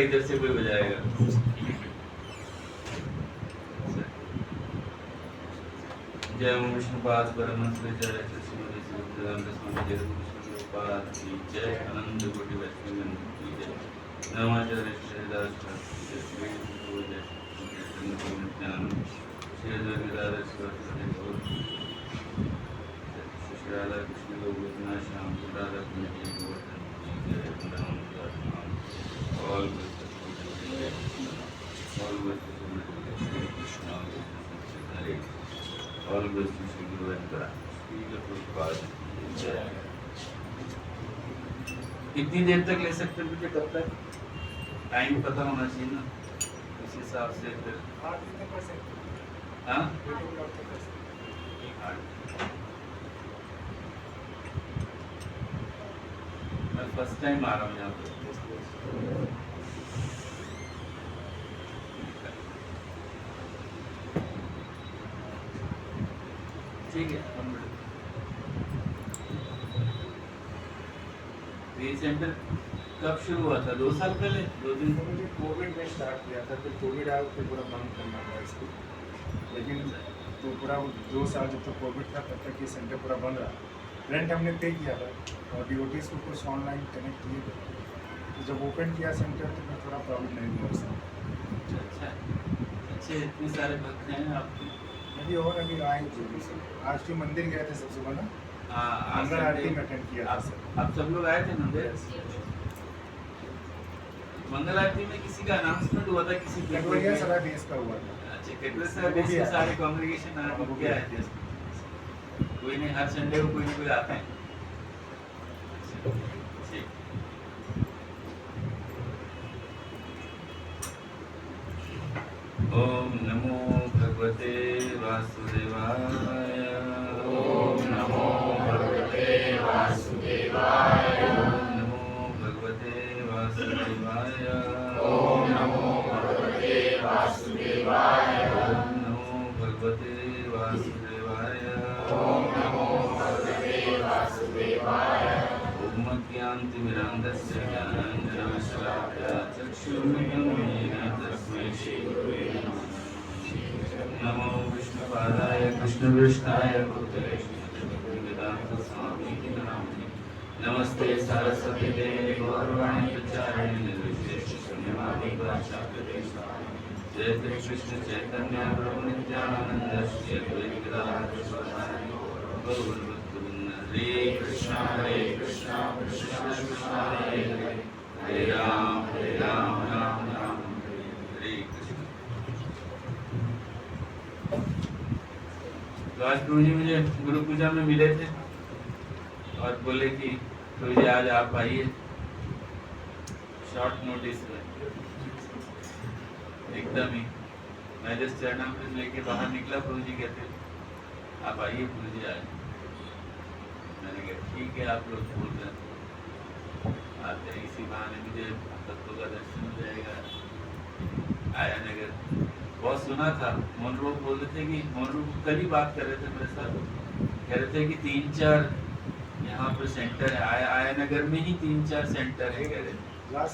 इधर से कोई बजाएगा। जय विष्णुपाद परमहंस विचार्य श्रीमती सिद्धांत स्वामी जय विष्णुपाद की जय आनंद कोटि वैष्णव की जय नमाचार्य श्रीदास की जय ज्ञान श्री गिरिराज श्री राधा कृष्ण गोविंद श्याम राधा कृष्ण गोवर्धन की जय राम all कितनी देर तक ले सकते हैं? मुझे कब तक टाइम पता होना चाहिए ना, उस हिसाब से फिर। हाँ मैं फर्स्ट टाइम आ रहा हूँ यहाँ पर। ठीक है। ये सेंटर कब शुरू हुआ था? 2 साल पहले, 2 दिन मुझे कोविड में स्टार्ट किया था, फिर कोविड आया तो पूरा बंद करना पड़ा इसको। लेकिन तो पूरा 2 साल जब तक कोविड था तब तक ये सेंटर पूरा बंद रहा। रेंट हमने पे किया था और डिवोटीज को कुछ ऑनलाइन कनेक्ट किए थे, तो जब ओपन किया सेंटर तो फिर थोड़ा प्रॉब्लम नहीं हुआ उसमें। अच्छा अच्छे इतने सारे भक्त हैं आपके। अभी और अभी आए जल्दी से। आज भी मंदिर गए थे सबसे बना। हाँ मंगल आरती में अटेंड किया। आप सब लोग आए थे मंदिर? मंगल आरती में किसी का अनाउंसमेंट हुआ था, किसी कटवरिया सारा देश का हुआ था। अच्छा, कटवरिया सारा देश के सारे कांग्रेगेशन आए थे। कोई नहीं, हर संडे को कोई ना कोई आता है। ओम नमो भगवते वासुदेवाय। ओम नमो भगवते वासुदेवाय। ओम नमो भगवते वासुदेवाय। ओम नमो भगवते वासुदेवाय। ओम नमो भगवते वासुदेवाय। ओम नमो भगवते वासुदेवाय। ओम ज्ञानतिमिरान्धस्य ज्ञानाञ्जनशलाकया चक्षुर्मिलितं तस्मै श्रीगुरुवे नमः। नमो विष्णुपादाय कृष्णपृष्ठाय भूतले श्रीमद्वेदान्तस्वामिने नामिने। नमस्ते सरस्वती देवे गौरवाणी प्रचारिणे निर्विशेषशून्यवादी भाषाकृते। जय कृष्ण चैतन्य प्रभु नित्यानंद श्री अद्वैत गदाधर शिवासादि गौरभक्तवृंद। हरे कृष्णा कृष्ण कृष्ण हरे हरे, हरे राम राम राम हरे कृष्ण। तो आज प्रभु जी मुझे गुरु पूजा में मिले थे और बोले कि प्रभु जी आज आप आइए शॉर्ट नोटिस में। एकदम ही मैं जिस चरणामृत लेके बाहर निकला, प्रभु जी कहते आप आइए प्रभु जी आज। मैंने कहा ठीक है, आप लोग बोल रहे हैं आते हैं, इसी बहाने मुझे तत्व का दर्शन हो जाएगा। आया नगर बहुत सुना था। मोनरो बोल रहे थे कि मोनरो कल ही बात कर रहे थे मेरे साथ, कह रहे थे कि 3-4 यहाँ पर सेंटर है। आया नगर में ही 3-4 सेंटर है कह रहे,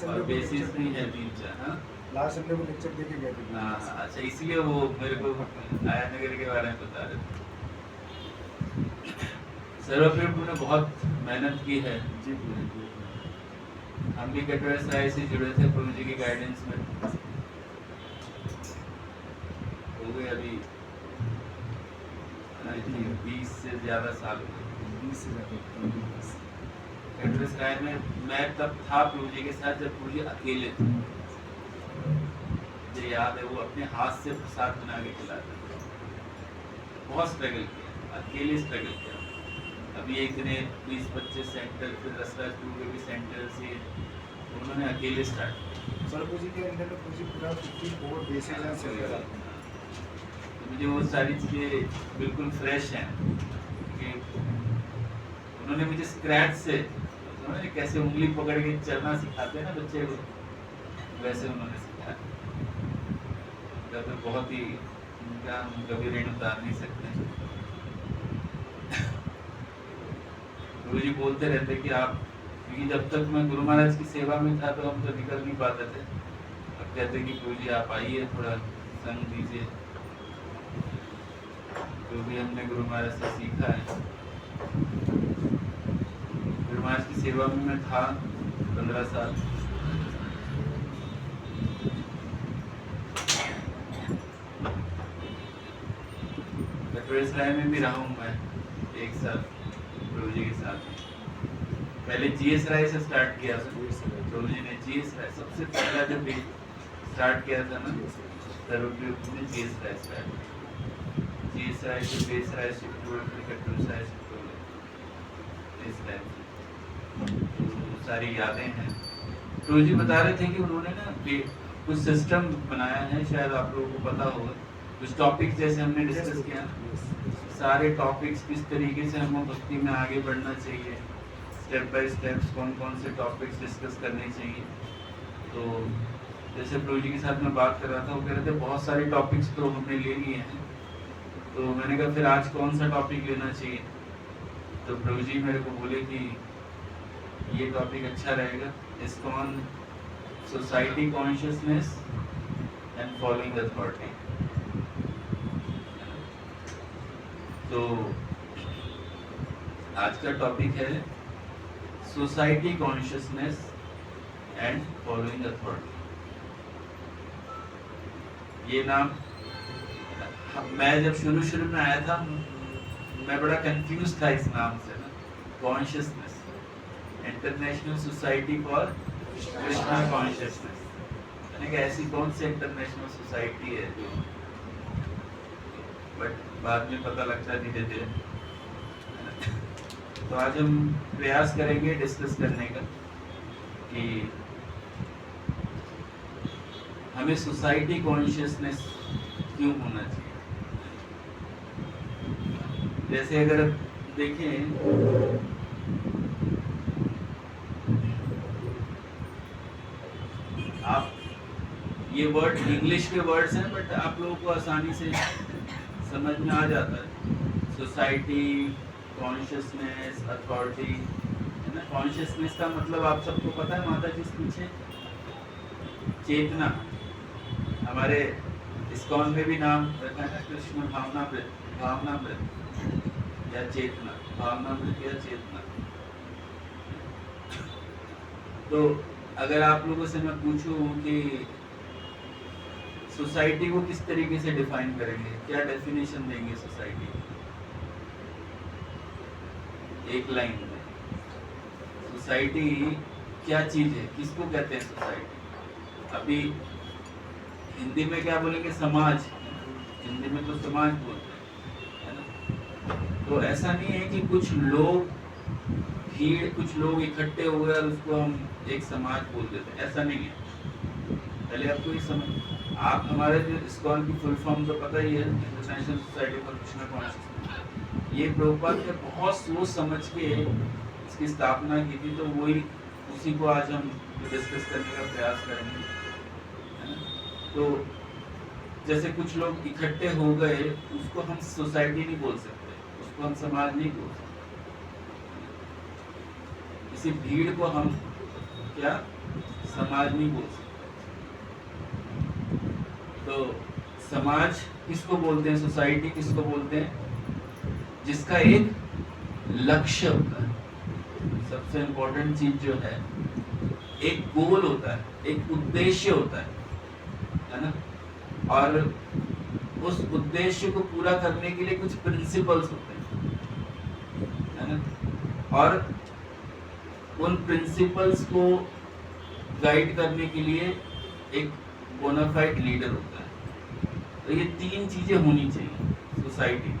और बेसिस नहीं है 3-4। हाँ लास्ट संडे को लेक्चर देके गए थे। हाँ अच्छा, इसलिए वो मेरे को आया नगर के बारे में बता रहे थे। सर्वप्रभु ने बहुत मेहनत की है जी। हम भी कटरा साहिब से जुड़े थे प्रभु जी की गाइडेंस में। हो गए अभी 20 से ज्यादा साल हो गए। 20 से ज्यादा। कटरा साहिब में मैं तब था प्रभु जी के साथ जब प्रभु जी अकेले थे। मुझे याद है वो अपने हाथ से प्रसाद बना के खिलाते थे। बहुत स्ट्रगल किया, अकेले स्ट्रगल किया। अभी एक दिन 20-25 सेंटर, फिर रसराजपुर के भी सेंटर से उन्होंने अकेले स्टार्ट किया। स्वरूप जी के अंदर तो जी पूरा 54 बेसिस एंड सेलर तो मुझे वो सारी चीज़ें बिल्कुल फ्रेश हैं कि उन्होंने मुझे स्क्रैच से समझे कैसे उंगली पकड़ के चलना सिखाते हैं ना बच्चे को, वैसे उन्होंने सिखाया। तो बहुत ही उनका हम कभी ऋण उतार नहीं सकते। गुरु जी बोलते रहते कि आप, क्योंकि जब तक मैं गुरु महाराज की सेवा में था तो हम तो निकल नहीं पाते थे। अब कहते कि गुरु जी आप आइए, थोड़ा संग दीजिए, जो भी हमने गुरु महाराज से सीखा है। गुरु महाराज की सेवा में मैं था 15 साल। कटोरेसराय में भी रहा हूँ मैं 1 साल प्रभु जी के साथ। पहले जीएस राय से स्टार्ट किया था प्रभु जी ने। जीएस राय सबसे पहला जब स्टार्ट किया था ना सर्वप्रभु ने जीएस राय स्टार्ट किया। जीएस राय से बेस राय शिफ्ट हुए, फिर कटोरेसराय शिफ्ट हुए इस टाइम। तो सारी यादें हैं। प्रभु जी बता रहे थे कि उन्होंने ना कुछ सिस्टम बनाया है, शायद आप लोगों को पता होगा। कुछ टॉपिक्स जैसे हमने डिस्कस किया, सारे टॉपिक्स किस तरीके से हमें भक्ति में आगे बढ़ना चाहिए, स्टेप बाय स्टेप्स कौन कौन से टॉपिक्स डिस्कस करने चाहिए। तो जैसे प्रभु जी के साथ मैं बात कर रहा था, वो कह रहे थे बहुत सारे टॉपिक्स तो हमने ले लिए हैं। तो मैंने कहा फिर आज कौन सा टॉपिक लेना चाहिए। तो प्रभु जी मेरे को बोले कि ये टॉपिक अच्छा रहेगा, ISKCON society consciousness and following authority. तो आज का टॉपिक है society consciousness and following authority. ये नाम मैं जब शुरू में आया था, मैं बड़ा कंफ्यूज था इस नाम से ना। Consciousness, international society for Krishna consciousness, यानी कि ऐसी कौन सी इंटरनेशनल सोसाइटी है जो, बट बाद में पता लगता है धीरे धीरे। तो आज हम प्रयास करेंगे डिस्कस करने का कि हमें सोसाइटी कॉन्शियसनेस क्यों होना चाहिए। जैसे अगर देखें, आप ये वर्ड इंग्लिश के वर्ड्स हैं, बट आप लोगों को आसानी से समझ में आ जाता है। सोसाइटी, कॉन्शियसनेस, अथॉरिटी, है ना। कॉन्शियसनेस का मतलब आप सबको पता है, माता जी से पीछे चेतना। हमारे ISKCON में भी नाम रखा है ना, कृष्ण भावनामृत, भावनामृत या चेतना, भावनामृत या चेतना। तो अगर आप लोगों से मैं पूछूं कि सोसाइटी को किस तरीके से डिफाइन करेंगे, क्या डेफिनेशन देंगे सोसाइटी, एक लाइन में सोसाइटी क्या चीज है, किसको कहते हैं सोसाइटी। अभी हिंदी में क्या बोलेंगे, समाज, हिंदी में तो समाज बोलते हैं, है ना। तो ऐसा नहीं है कि कुछ लोग, भीड़, कुछ लोग इकट्ठे हो गए और उसको हम एक समाज बोल देते हैं, ऐसा नहीं है। पहले आपको ये समझ, आप हमारे जो ISKCON की फुल फॉर्म तो पता ही है, international society for Krishna consciousness. ये प्रभुपाद ने बहुत सोच समझ के इसकी स्थापना की थी, तो वही उसी को आज हम डिस्कस करने का प्रयास करेंगे, है ना। तो जैसे कुछ लोग इकट्ठे हो गए, उसको हम सोसाइटी नहीं बोल सकते, उसको हम समाज नहीं बोल सकते। किसी भीड़ को हम क्या समाज नहीं बोल सकते। तो समाज किसको बोलते हैं, सोसाइटी किसको बोलते हैं, जिसका एक लक्ष्य होता है। सबसे इम्पोर्टेंट चीज जो है, एक गोल होता है, एक उद्देश्य होता है ना। और उस उद्देश्य को पूरा करने के लिए कुछ प्रिंसिपल्स होते हैं, है ना। और उन प्रिंसिपल्स को गाइड करने के लिए एक बोनाफाइड लीडर होता है। तो ये 3 चीजें होनी चाहिए सोसाइटी,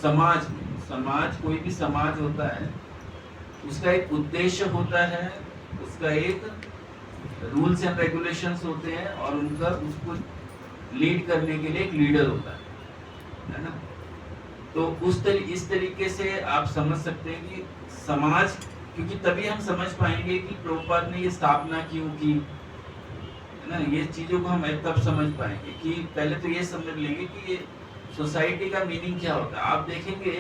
समाज में। समाज, कोई भी समाज होता है, उसका एक उद्देश्य होता है, उसका एक रूल्स एंड रेगुलेशंस होते हैं और उनका उसको लीड करने के लिए एक लीडर होता है ना। तो इस तरीके से आप समझ सकते हैं कि समाज, क्योंकि तभी हम समझ पाएंगे कि प्रभुपाद ने ये स्थापना क्यों की, है ना। ये चीजों को हम तब समझ पाएंगे कि पहले तो ये समझ लेंगे कि ये सोसाइटी का मीनिंग क्या होता है। आप देखेंगे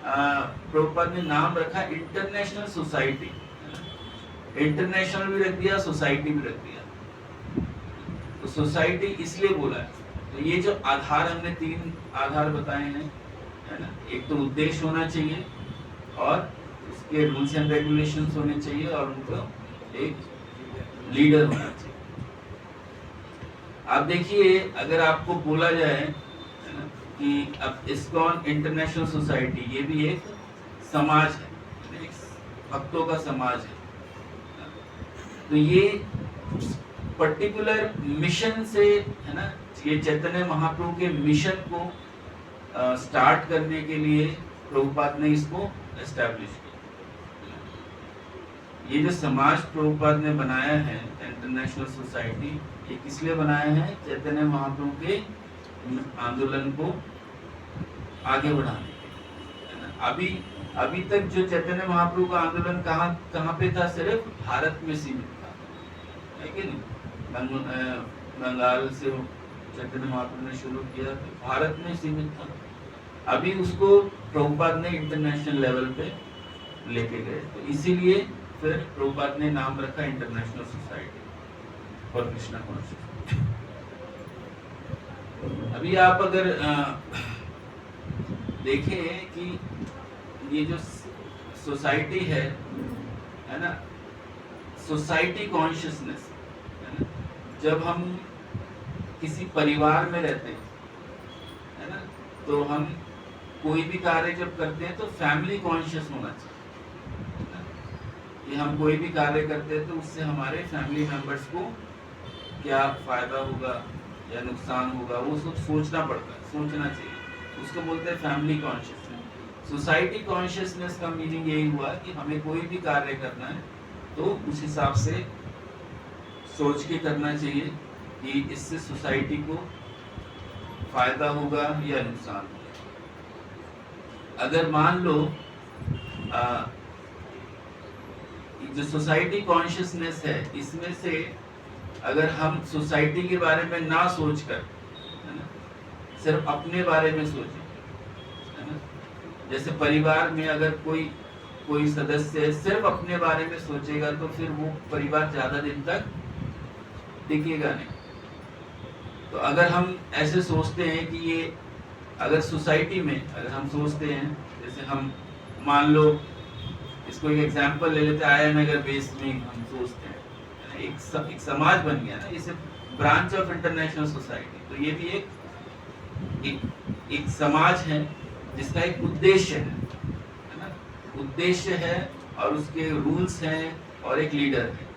प्रभुपाद ने नाम रखा इंटरनेशनल सोसाइटी, इंटरनेशनल भी रख दिया, सोसाइटी भी रख दिया। तो सोसाइटी इसलिए बोला है। तो ये जो आधार हमने 3 आधार बताए हैं, है ना, एक तो उद्देश्य होना चाहिए और उसके रूल्स एंड रेगुलेशंस होने चाहिए और उनको एक लीडर होना चाहिए। आप देखिए, अगर आपको बोला जाए, है ना, कि अब इस्कॉन इंटरनेशनल सोसाइटी ये भी एक समाज है, एक भक्तों का समाज है। तो ये पर्टिकुलर मिशन से, है ना, ये चैतन्य महाप्रभु के मिशन को स्टार्ट करने के लिए प्रभुपाद ने इसको एस्टैब्लिश किया। ये जो समाज प्रभुपाद ने बनाया है इंटरनेशनल सोसाइटी, ये किस लिए बनाया है? चैतन्य महाप्रभु के आंदोलन को आगे बढ़ाने के लिए। अभी तक जो चैतन्य महाप्रभु का आंदोलन कहाँ पे था? सिर्फ भारत में सीमित था, है कि नहीं। बंगाल से चैतन्य महाप्रभु ने शुरू किया, तो भारत में सीमित था। अभी उसको प्रभुपाद ने इंटरनेशनल लेवल पे लेके गए, तो इसीलिए फिर प्रभुपाद ने नाम रखा international society for Krishna consciousness. अभी आप अगर देखें कि ये जो सोसाइटी है ना, सोसाइटी कॉन्शियसनेस, है ना, जब हम किसी परिवार में रहते हैं, है ना, तो हम कोई भी कार्य जब करते हैं तो फैमिली कॉन्शियस होना चाहिए, है ना? कि हम कोई भी कार्य करते हैं तो उससे हमारे फैमिली मेंबर्स को क्या फायदा होगा या नुकसान होगा, वो सब सोचना पड़ता है, सोचना चाहिए। उसको बोलते हैं फैमिली कॉन्शियसनेस। सोसाइटी कॉन्शियसनेस का मीनिंग यही हुआ कि हमें कोई भी कार्य करना है तो उस हिसाब से सोच के करना चाहिए कि इससे सोसाइटी को फायदा होगा या नुकसान होगा। अगर मान लो जो सोसाइटी कॉन्शियसनेस है, इसमें से अगर हम सोसाइटी के बारे में ना सोचकर, है ना, सिर्फ अपने बारे में सोचें, है ना, जैसे परिवार में अगर कोई सदस्य सिर्फ अपने बारे में सोचेगा तो फिर वो परिवार ज्यादा दिन तक टिकेगा नहीं। तो अगर हम ऐसे सोचते हैं कि ये अगर सोसाइटी में अगर हम सोचते हैं, जैसे हम मान लो इसको एक एग्जांपल ले लेते हैं, आया नगर बेस में हम सोचते हैं, एक समाज बन गया ना, इसे ब्रांच ऑफ इंटरनेशनल सोसाइटी। तो ये भी एक समाज है जिसका एक उद्देश्य है ना, उद्देश्य है और उसके रूल्स हैं और एक लीडर है।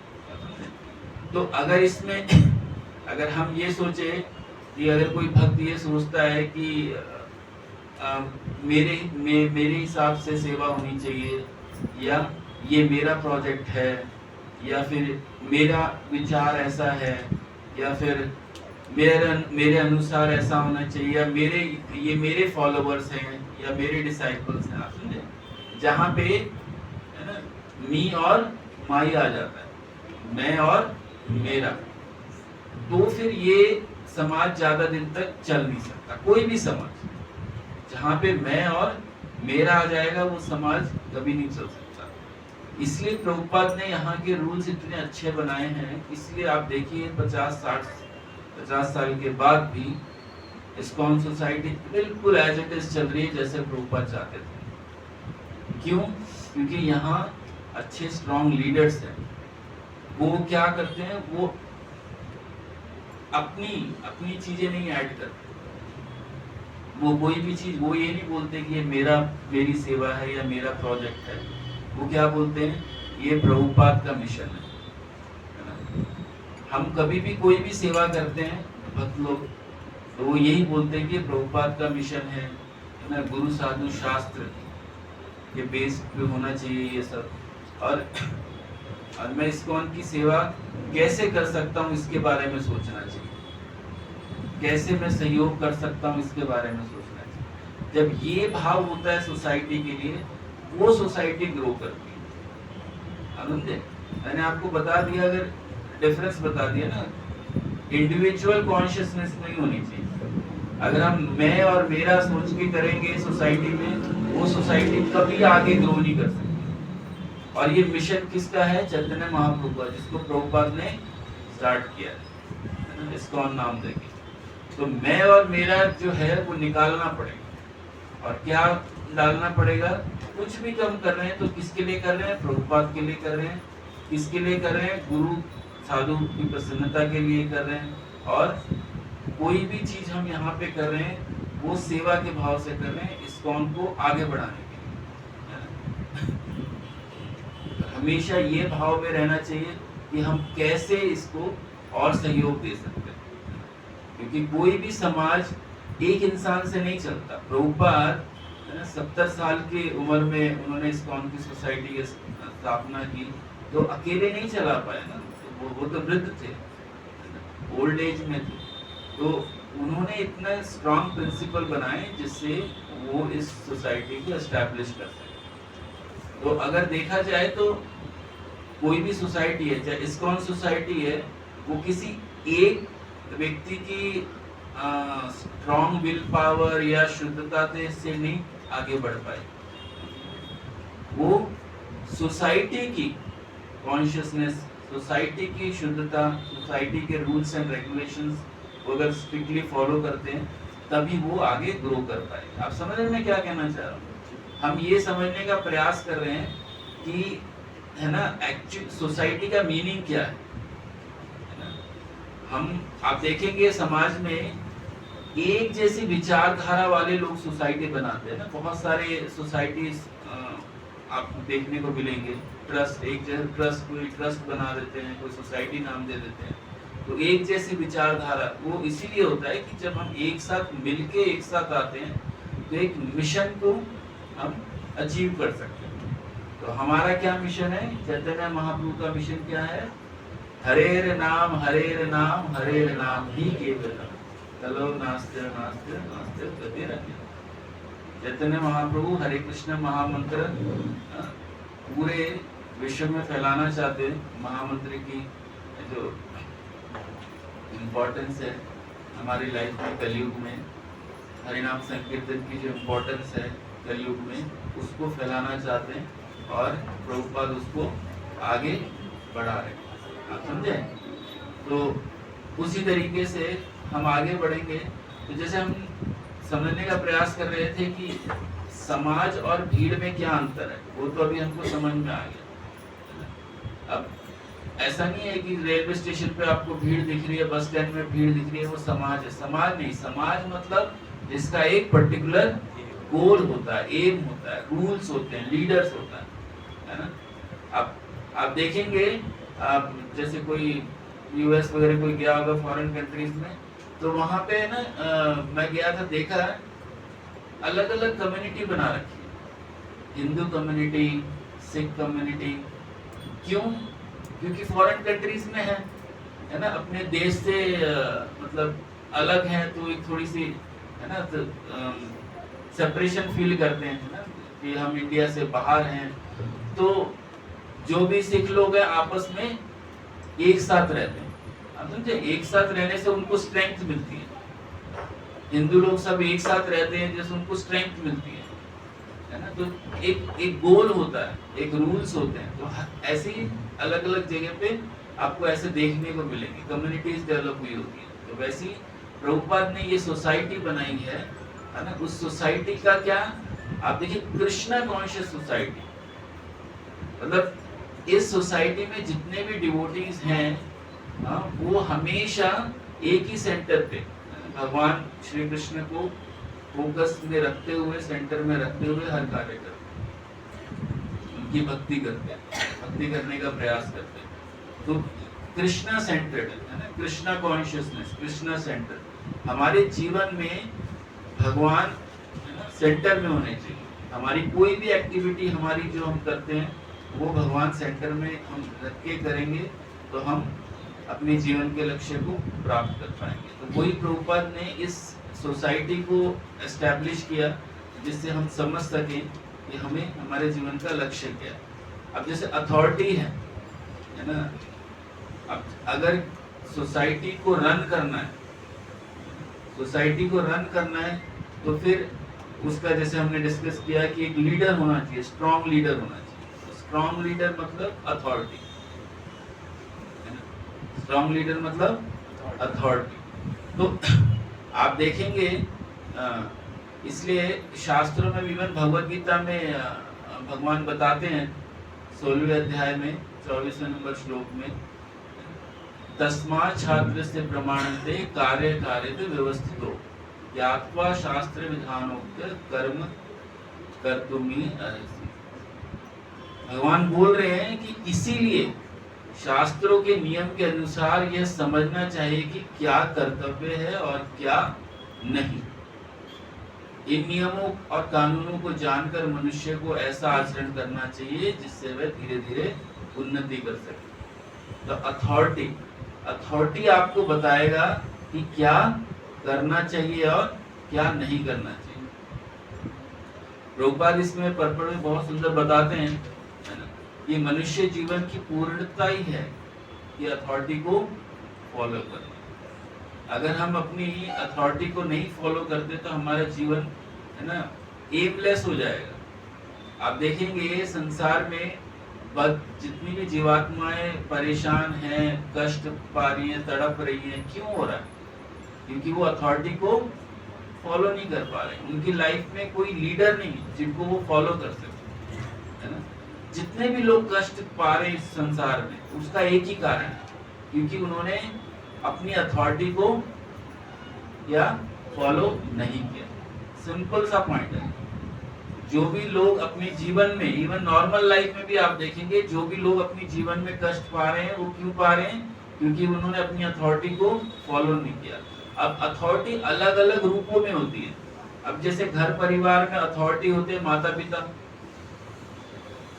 तो अगर इसमें अगर हम ये सोचे कि अगर कोई भक्त ये सोचता है कि मेरे हिसाब से सेवा होनी चाहिए, या ये मेरा प्रोजेक्ट है, या फिर मेरा विचार ऐसा है, या फिर मेरे अनुसार ऐसा होना चाहिए, या ये मेरे फॉलोवर्स हैं या मेरे डिसाइपल्स हैं, आप समझे, जहाँ पे है ना मी और माई आ जाता है, मैं और मेरा, तो फिर ये समाज ज्यादा दिन तक चल नहीं सकता। कोई भी समाज जहाँ पे मैं और मेरा आ जाएगा वो समाज कभी नहीं चल सकता। इसलिए प्रभुपाद ने यहाँ के रूल्स इतने अच्छे बनाए हैं। इसलिए आप देखिए 50 साल के बाद भी इस्कॉन सोसाइटी बिल्कुल एज इट इज चल रही है जैसे प्रभुपाद चाहते थे। क्यों? क्योंकि यहाँ अच्छे स्ट्रॉन्ग लीडर्स हैं। वो क्या करते हैं, वो अपनी चीजें नहीं ऐड करते। वो कोई भी चीज, वो ये नहीं बोलते कि ये मेरी सेवा है या मेरा प्रोजेक्ट है। वो क्या बोलते हैं, ये प्रभुपाद का मिशन है ना। हम कभी भी कोई भी सेवा करते हैं भक्त लोग, तो वो यही बोलते हैं कि प्रभुपाद का मिशन है ना, गुरु साधु शास्त्र के बेस पे होना चाहिए ये सब। और और मैं इस्कॉन की सेवा कैसे कर सकता हूँ इसके बारे में सोचना चाहिए, कैसे मैं सहयोग कर सकता हूँ इसके बारे में सोचना चाहिए। जब ये भाव होता है सोसाइटी के लिए, वो सोसाइटी ग्रो करती है। समझे? मैंने आपको बता दिया, अगर डिफरेंस बता दिया ना, इंडिविजुअल कॉन्शियसनेस नहीं होनी चाहिए। अगर हम मैं और मेरा सोच के करेंगे सोसाइटी में, वो सोसाइटी कभी आगे ग्रो नहीं कर सकती। और ये मिशन किसका है? चैतन्य महाप्रभु का, जिसको प्रभुपाद ने स्टार्ट किया है, इस्कॉन नाम देके। तो मैं और मेरा जो है वो निकालना पड़ेगा। और क्या डालना पड़ेगा? कुछ भी कम कर रहे हैं तो किसके लिए कर रहे हैं? प्रभुपाद के लिए कर रहे हैं। किसके लिए कर रहे हैं? गुरु साधु की प्रसन्नता के लिए कर रहे हैं। और कोई भी चीज हम यहाँ पे कर रहे हैं वो सेवा के भाव से कर रहे हैं, इस्कॉन को आगे बढ़ाने के लिए। हमेशा ये भाव में रहना चाहिए कि हम कैसे इसको और सहयोग दे सकते हैं, क्योंकि कोई भी समाज एक इंसान से नहीं चलता। प्रभुपाद 70 साल की उम्र में उन्होंने इस्कॉन की सोसाइटी की स्थापना की, तो अकेले नहीं चला पाए ना, तो वो तो वृद्ध थे, ओल्ड एज में थे। तो उन्होंने इतना स्ट्रॉन्ग प्रिंसिपल बनाए जिससे वो इस सोसाइटी को एस्टैब्लिश कर सके। तो अगर देखा जाए तो कोई भी सोसाइटी है, चाहे इस्कॉन सोसाइटी है, वो किसी एक व्यक्ति की स्ट्रॉन्ग विल पावर या शुद्धता से नहीं आगे बढ़ पाए। वो सोसाइटी की कॉन्शियसनेस, सोसाइटी की शुद्धता, सोसाइटी के रूल्स एंड रेगुलेशंस को अगर स्ट्रिक्टली फॉलो करते हैं तभी वो आगे ग्रो कर पाए। आप समझ रहे हैं मैं क्या कहना चाह रहा हूँ? हम ये समझने का प्रयास कर रहे हैं कि है ना, एक्चुअल सोसाइटी का मीनिंग क्या है ना? आप देखेंगे समाज में एक जैसी विचारधारा वाले लोग सोसाइटी बनाते हैं ना। बहुत सारे सोसाइटीज आपको देखने को मिलेंगे, ट्रस्ट, एक जैसे ट्रस्ट, कोई ट्रस्ट बना देते हैं, कोई सोसाइटी नाम दे देते हैं। तो एक जैसी विचारधारा वो इसीलिए होता है कि जब हम एक साथ मिलके एक साथ आते हैं तो एक मिशन को हम अचीव कर सकते हैं। तो हमारा क्या मिशन है? चैतन्य महाप्रभु का मिशन क्या है? हरेर नाम ही केवलम, चलो नास्ते नास्ते नास्ते गति रखे। चैतन्य महाप्रभु हरे कृष्ण महामंत्र पूरे विश्व में फैलाना चाहते हैं। महामंत्र की जो इम्पोर्टेंस है हमारी लाइफ में, कलयुग में हरिनाम संकीर्तन की जो इम्पोर्टेंस है कलयुग में, उसको फैलाना चाहते हैं और प्रभुपाद उसको आगे बढ़ा रहे हैं। आप समझे? तो उसी तरीके से हम आगे बढ़ेंगे। तो जैसे हम समझने का प्रयास कर रहे थे कि समाज और भीड़ में क्या अंतर है, वो तो अभी हमको समझ में आ गया। अब ऐसा नहीं है कि रेलवे स्टेशन पे आपको भीड़ दिख रही है, बस स्टैंड में भीड़ दिख रही है, वो समाज है। समाज नहीं, समाज मतलब जिसका एक पर्टिकुलर गोल होता है, एम होता है, रूल्स होते हैं, लीडर्स होता है ना। आप देखेंगे, आप जैसे कोई यूएस वगैरह कोई गया होगा फॉरेन कंट्रीज में, तो वहां पे ना मैं गया था, देखा अलग अलग कम्युनिटी बना रखी है, हिंदू कम्युनिटी, सिख कम्युनिटी। क्यों? क्योंकि फॉरेन कंट्रीज में है ना, अपने देश से मतलब अलग है, तो एक थोड़ी सी है ना, तो सेपरेशन फील करते हैं ना कि हम इंडिया से बाहर हैं। तो जो भी सिख लोग हैं आपस में एक साथ रहते हैं, आप समझे? एक साथ रहने से उनको स्ट्रेंथ मिलती है। हिंदू लोग सब एक साथ रहते हैं जैसे उनको स्ट्रेंथ मिलती है ना। तो एक गोल होता है, एक रूल्स होते हैं। तो ऐसे ही अलग अलग जगह पे आपको ऐसे देखने को मिलेंगे, कम्युनिटीज डेवलप हुई होती है। तो वैसे ही प्रभुपाद ने ये सोसाइटी बनाई है ना। उस सोसाइटी का क्या, आप देखिए, कृष्णा कॉन्शियस सोसाइटी, मतलब इस सोसाइटी में जितने भी डिवोटीज हैं वो हमेशा एक ही सेंटर पे भगवान श्री कृष्ण को फोकस में रखते हुए, सेंटर में रखते हुए हर कार्य करते हैं, उनकी भक्ति करते हैं, भक्ति करने का प्रयास करते हैं। तो कृष्णा सेंटर्ड है ना, कृष्णा कॉन्शियसनेस, कृष्णा सेंटर। हमारे जीवन में भगवान सेंटर में होने चाहिए। हमारी कोई भी एक्टिविटी हमारी जो हम करते हैं वो भगवान सेंटर में हम रख के करेंगे तो हम अपने जीवन के लक्ष्य को प्राप्त कर पाएंगे। तो वही प्रभुपाद ने इस सोसाइटी को एस्टैब्लिश किया जिससे हम समझ सकें कि हमें हमारे जीवन का लक्ष्य क्या है। अब जैसे अथॉरिटी है ना, अब अगर सोसाइटी को रन करना है, सोसाइटी को रन करना है तो फिर उसका जैसे हमने डिस्कस किया कि एक लीडर होना चाहिए, स्ट्रॉन्ग लीडर होना चाहिए। स्ट्रॉन्ग लीडर मतलब अथॉरिटी, स्ट्रॉन्ग लीडर मतलब अथॉरिटी। तो आप देखेंगे इसलिए शास्त्रों में, इवन भगवद गीता में भगवान बताते हैं 16वें अध्याय में 24वें नंबर श्लोक में, तस्मात् छात्रस्य प्रमाणन्ते कार्य कार्यते व्यवस्थितो ज्ञात्वा शास्त्र विधानोक्त कर्म कर्तुमि अर्हसि। भगवान बोल रहे हैं कि इसीलिए शास्त्रों के नियम के अनुसार यह समझना चाहिए कि क्या कर्तव्य है और क्या नहीं। इन नियमों और कानूनों को जानकर मनुष्य को ऐसा आचरण करना चाहिए जिससे वह धीरे धीरे उन्नति कर सके। तो अथॉरिटी आपको बताएगा कि क्या करना चाहिए और क्या नहीं करना चाहिए। प्रभुपाद इसमें पर्पल में बहुत सुंदर बताते हैं, है ना, ये मनुष्य जीवन की पूर्णता ही है कि अथॉरिटी को फॉलो करना। अगर हम अपनी अथॉरिटी को नहीं फॉलो करते तो हमारा जीवन, है ना, एमलेस हो जाएगा। आप देखेंगे संसार में जितनी भी जीवात्माएं परेशान हैं, कष्ट पा रही हैं, तड़प रही हैं, क्यों हो रहा है? क्योंकि वो अथॉरिटी को फॉलो नहीं कर पा रहे। उनकी लाइफ में कोई लीडर नहीं जिनको वो फॉलो कर सके, है ना। जितने भी लोग कष्ट पा रहे हैं इस संसार में, उसका एक ही कारण है, क्योंकि उन्होंने अपनी अथॉरिटी को या फॉलो नहीं किया। सिंपल सा पॉइंट है। जो भी लोग अपने जीवन में, इवन नॉर्मल लाइफ में भी आप देखेंगे, जो भी लोग अपने जीवन में कष्ट पा रहे हैं वो क्यों पा रहे हैं? क्योंकि उन्होंने अपनी अथॉरिटी को फॉलो नहीं किया। अब अथॉरिटी अलग अलग रूपों में होती है। अब जैसे घर परिवार में अथॉरिटी होते हैं माता पिता।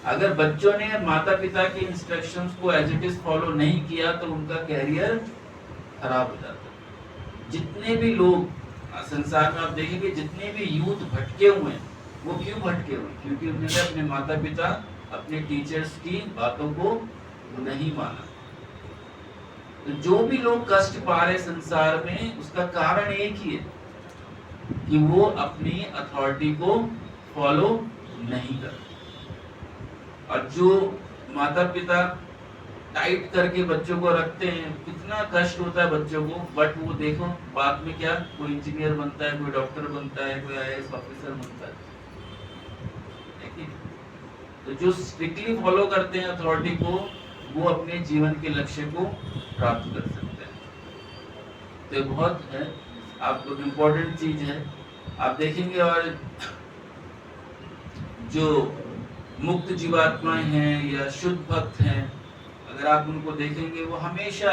अगर बच्चों ने माता पिता के इंस्ट्रक्शंस को एज इट इज फॉलो नहीं किया तो उनका कैरियर खराब हो जाता है। जितने भी लोग संसार में आप देखेंगे, जितने भी यूथ भटके हुए हैं, वो क्यों भटके हुए? क्योंकि उन्होंने अपने माता पिता, अपने टीचर्स की बातों को नहीं माना। तो जो भी लोग कष्ट पा रहे संसार में, उसका कारण एक ही है कि वो अपनी अथॉरिटी को फॉलो नहीं करते। और जो माता पिता टाइट करके बच्चों को रखते हैं, कितना कष्ट होता है बच्चों को, बट वो देखो बाद में क्या, कोई इंजीनियर बनता है, कोई डॉक्टर बनता है, कोई IAS ऑफिसर बनता है। तो जो स्ट्रिक्टली फॉलो करते हैं अथॉरिटी को, वो अपने जीवन के लक्ष्य को प्राप्त कर सकते हैं। तो बहुत है, आपको इम्पोर्टेंट चीज है। आप देखेंगे, और जो मुक्त जीवात्माएं हैं या शुद्ध भक्त हैं, अगर आप उनको देखेंगे, वो हमेशा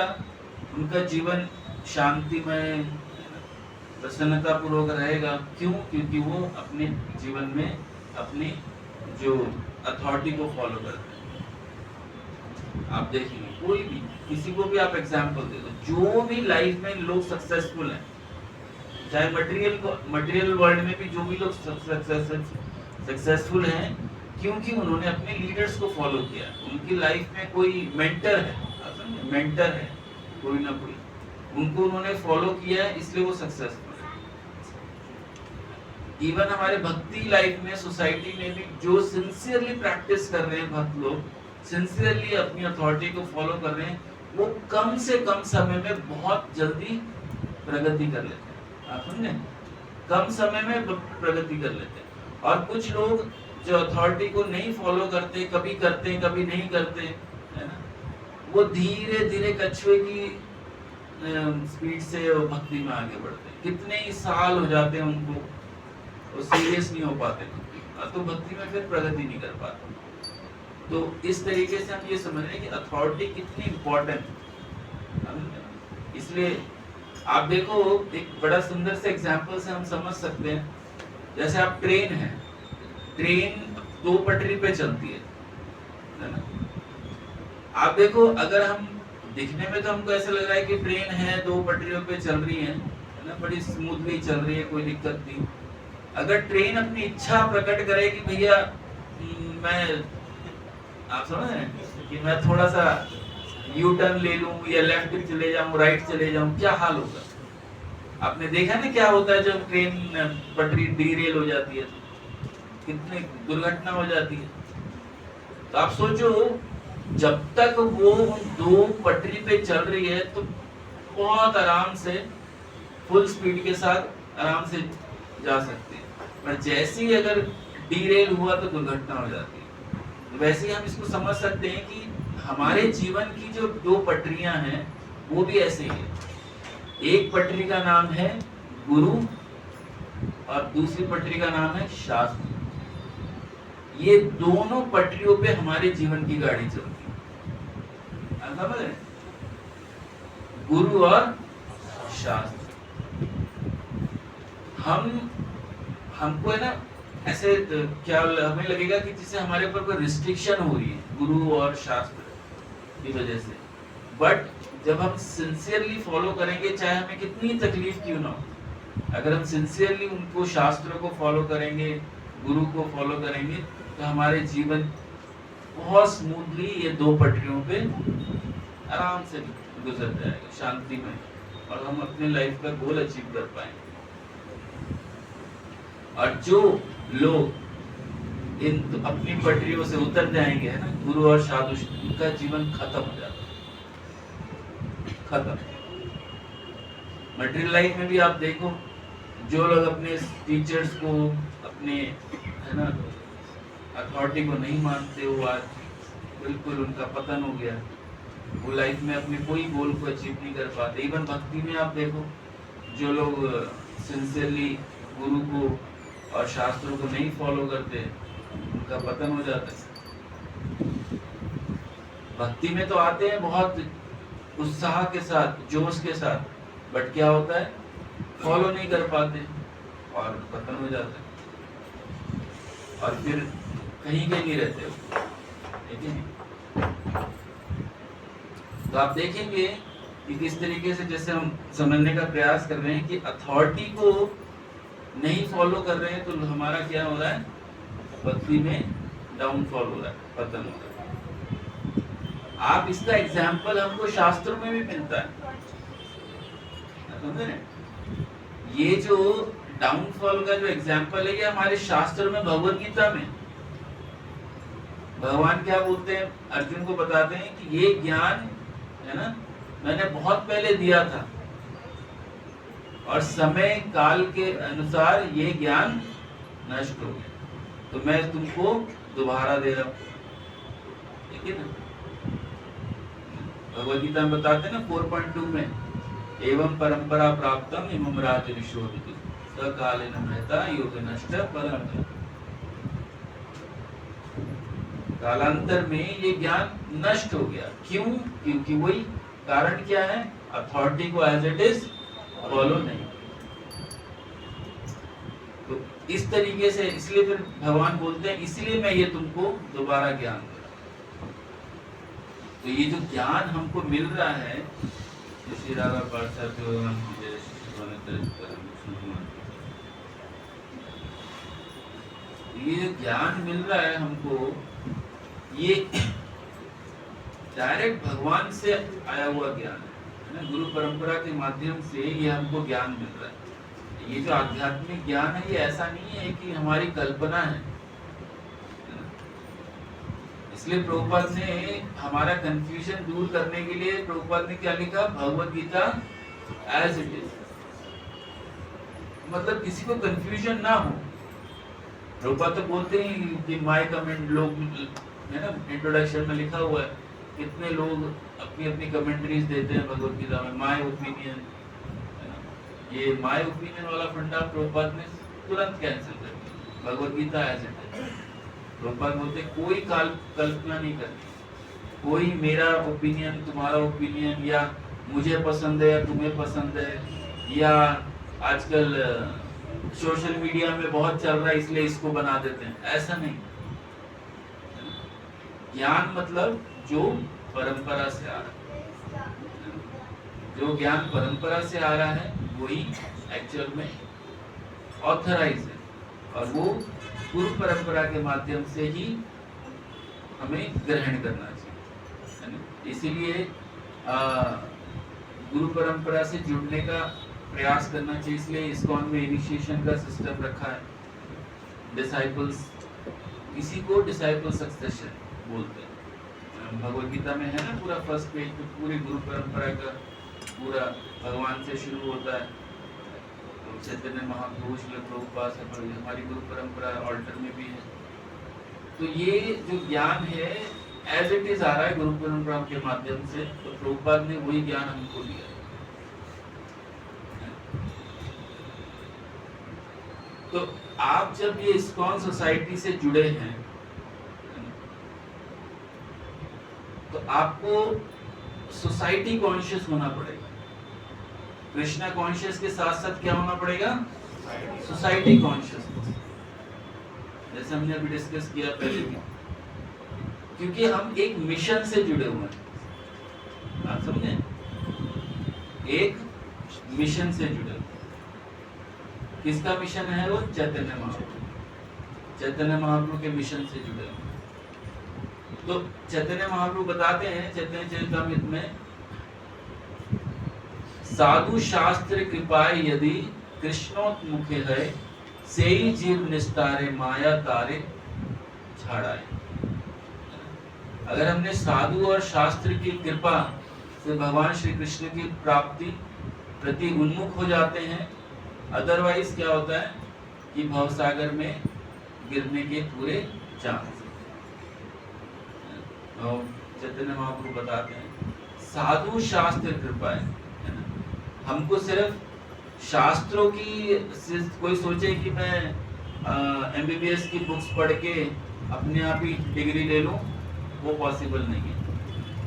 उनका जीवन शांतिमय, प्रसन्नता पूर्वक रहेगा। क्यों? क्योंकि वो अपने जीवन में अपनी जो अथॉरिटी को फॉलो करते हैं। आप देखेंगे कोई भी, किसी को भी आप एग्जांपल दे दो, जो भी लाइफ में लोग सक्सेसफुल हैं, चाहे मटेरियल वर्ल्ड में भी जो भी लोग सक्सेसफुल हैं, क्योंकि उन्होंने अपने लीडर्स को फॉलो किया। उनकी लाइफ में कोई मेंटर है, मेंटर है कोई ना कोई, उनको उन्होंने फॉलो किया है, इसलिए वो सक्सेसफुल है। इवन हमारे भक्ति लाइफ में, सोसाइटी में भी जो सिंसियरली प्रैक्टिस कर रहे हैं भक्त लोग, सिंसियरली अपनी अथॉरिटी को फॉलो कर रहे हैं, वो कम से कम समय में बहुत जल्दी प्रगति कर लेते हैं। आप समझे? कम समय में प्रगति कर लेते हैं। और कुछ लोग जो अथॉरिटी को नहीं फॉलो करते, कभी करते कभी नहीं करते, है ना, वो धीरे धीरे कछुए की स्पीड से भक्ति में आगे बढ़ते हैं। कितने ही साल हो जाते हैं उनको, वो सीरियस नहीं हो पाते, तो भक्ति में फिर प्रगति नहीं कर पाते। तो इस तरीके से हम ये समझ रहे हैं कि अथॉरिटी कितनी इम्पोर्टेंट है। इसलिए आप देखो, एक बड़ा सुंदर से एग्जांपल से हम समझ सकते हैं। जैसे आप ट्रेन है, ट्रेन 2 पटरी पे चलती है है ना। आप देखो, अगर हम दिखने में तो हमको ऐसा लग रहा है कि ट्रेन है, 2 पटरियों पे चल रही है ना, बड़ी स्मूथली चल रही है, कोई दिक्कत नहीं। अगर ट्रेन अपनी इच्छा प्रकट करे कि भैया मैं, आप समझ रहे हैं कि मैं थोड़ा सा यू टर्न ले लूं या लेफ्ट चले जाऊं, राइट चले जाऊं, क्या हाल होगा। आपने देखा ना क्या होता है जब ट्रेन पटरी डीरेल हो जाती है, कितनी दुर्घटना हो जाती है। तो आप सोचो, जब तक वो उन 2 पटरी पे चल रही है तो बहुत आराम से फुल स्पीड के साथ आराम से जा सकते हैं, पर जैसे ही अगर डीरेल हुआ तो दुर्घटना हो जाती है। तो वैसे ही हम इसको समझ सकते हैं कि हमारे जीवन की जो 2 पटरियां हैं वो भी ऐसे ही है। एक पटरी का नाम है गुरु और दूसरी पटरी का नाम है शास्त्र। ये दोनों पटरियों पे हमारे जीवन की गाड़ी चलती है, आप समझ रहे हैं? गुरु और शास्त्र। हमको है ना ऐसे क्या हमें लगेगा कि जिससे हमारे ऊपर कोई रिस्ट्रिक्शन हो रही है गुरु और शास्त्र की वजह से, बट जब हम सिंसियरली फॉलो करेंगे, चाहे हमें कितनी तकलीफ क्यों ना हो, अगर हम सिंसियरली उनको शास्त्रों को फॉलो करेंगे, गुरु को फॉलो करेंगे, तो हमारे जीवन बहुत स्मूथली ये 2 पटरियों पे आराम से गुजर जाएगा, शांति में, और हम अपने लाइफ का गोल अचीव कर पाएंगे। और जो लोग इन अपनी पटरियों से उतर जाएंगे, है ना, गुरु और साधु, उनका जीवन खत्म हो जाता है, खत्म। मटेरियल लाइफ में भी आप देखो, जो लोग अपने टीचर्स को, अपने, है ना, अथॉरिटी को नहीं मानते, वो आज बिल्कुल उनका पतन हो गया। वो लाइफ में अपने कोई गोल को अचीव नहीं कर पाते। इवन भक्ति में आप देखो, जो लोग सिंसियरली गुरु को और शास्त्रों को नहीं फॉलो करते, उनका पतन हो जाता है। भक्ति में तो आते हैं बहुत उत्साह के साथ, जोश के साथ, बट क्या होता है, फॉलो नहीं कर पाते और पतन हो जाता है, और फिर कहीं के नहीं रहते हो, ठीक है। तो आप देखेंगे कि किस तरीके से, जैसे हम समझने का प्रयास कर रहे हैं कि अथॉरिटी को नहीं फॉलो कर रहे हैं तो हमारा क्या हो रहा है, भक्ति में डाउनफॉल हो रहा है, पतन हो रहा है। आप इसका एग्जाम्पल हमको शास्त्रों में भी मिलता है, समझे ना? ये जो डाउनफॉल का जो एग्जाम्पल है, ये हमारे शास्त्र में, भगवत गीता में भगवान क्या बोलते हैं, अर्जुन को बताते हैं कि ये ज्ञान, है ना, मैंने बहुत पहले दिया था, और समय काल के अनुसार ये ज्ञान नष्ट हो गया, तो मैं तुमको दोबारा दे रहा हूँ, ठीक है ना। भगवद गीता में बताते हैं ना 4.2 में, एवं परंपरा प्राप्तम इमं राज ऋषोभितु सकालेन महता योग नष्ट परम। कालांतर में ये ज्ञान नष्ट हो गया, क्यों? क्योंकि वही कारण क्या है, अथॉरिटी को एज इट इज फॉलो नहीं। तो इस तरीके से, इसलिए फिर भगवान बोलते हैं, इसलिए मैं ये तुमको दोबारा ज्ञान दे रहा हूं। तो ये जो ज्ञान हमको मिल रहा है, श्री राधा पार्षद ये जो ज्ञान मिल रहा है हमको, ये डायरेक्ट भगवान से आया हुआ ज्ञान है ना, गुरु परंपरा के माध्यम से ये हमको ज्ञान मिल रहा है। ये जो आध्यात्मिक ज्ञान है, ये ऐसा नहीं है कि हमारी कल्पना है। इसलिए प्रभुपाद ने हमारा कंफ्यूजन दूर करने के लिए, प्रभुपाद ने क्या लिखा, Bhagavad Gita as it is, मतलब किसी को कंफ्यूजन ना हो। प्रभुपाद तो बोलते हैं कि माय कमेंट, लोग, है ना, इंट्रोडक्शन में लिखा हुआ है, कितने लोग अपनी अपनी कमेंट्रीज देते हैं भगवद गीता में, माय ओपिनियन, ये माय ओपिनियन वाला फंडा प्रभुपाद ने तुरंत कैंसिल कर दिया। Bhagavad Gita as it is, Prabhupad बोलते कोई कल्पना नहीं करनी, कोई मेरा ओपिनियन, तुम्हारा ओपिनियन, या मुझे पसंद है या तुम्हें पसंद है, या आजकल सोशल मीडिया में बहुत चल रहा है इसलिए इसको बना देते हैं, ऐसा नहीं। ज्ञान मतलब जो परंपरा से आ रहा है, जो ज्ञान परंपरा से आ रहा है वही एक्चुअल में ऑथराइज है, और वो गुरु परंपरा के माध्यम से ही हमें ग्रहण करना चाहिए, है ना। इसीलिए गुरु परंपरा से जुड़ने का प्रयास करना चाहिए। इसलिए इस्कॉन में इनिशिएशन का सिस्टम रखा है, डिसाइपल्स, इसी को डिसाइपल सक्सेशन बोलते हैं। भगवद गीता में है ना, पूरा फर्स्ट पेज पे पूरी गुरु परंपरा का पूरा भगवान से शुरू होता है। तो चैतन्य महाप्रभु श्रील प्रभुपाद से हमारी गुरु परंपरा ऑल्टर में भी है। तो ये जो ज्ञान है एज इट इज आ रहा है गुरु परंपरा के माध्यम से, तो प्रभुपाद ने वही ज्ञान हमको दिया। तो आप जब ये इस्कॉन सोसाइटी से जुड़े हैं तो आपको सोसाइटी कॉन्शियस होना पड़ेगा। कृष्णा कॉन्शियस के साथ साथ क्या होना पड़ेगा? सोसाइटी कॉन्शियसनेस, जैसे हमने अभी डिस्कस किया पहले भी, क्योंकि हम एक मिशन से जुड़े हुए हैं। आप समझे? एक मिशन से जुड़े हुए। किसका मिशन है वो? चैतन्य महाप्रभु। चैतन्य महाप्रभु के मिशन से जुड़े हुए। तो चैतन्य महाप्रभु बताते हैं चैतन्य चरितामृत में, साधु शास्त्र कृपाय यदि कृष्णोत्मुखे है, सेई जीव निस्तारे माया तारे छाड़ाए। अगर हमने साधु और शास्त्र की कृपा से भगवान श्री कृष्ण की प्राप्ति प्रति उन्मुख हो जाते हैं, अदरवाइज क्या होता है कि भवसागर में गिरने के पूरे चांस। चैतन्य महाप्रभु बताते हैं साधु शास्त्र कृपा है ना। हमको सिर्फ शास्त्रों की, कोई सोचे कि मैं MBBS की बुक्स पढ़ के अपने आप ही डिग्री ले लूं, वो पॉसिबल नहीं है।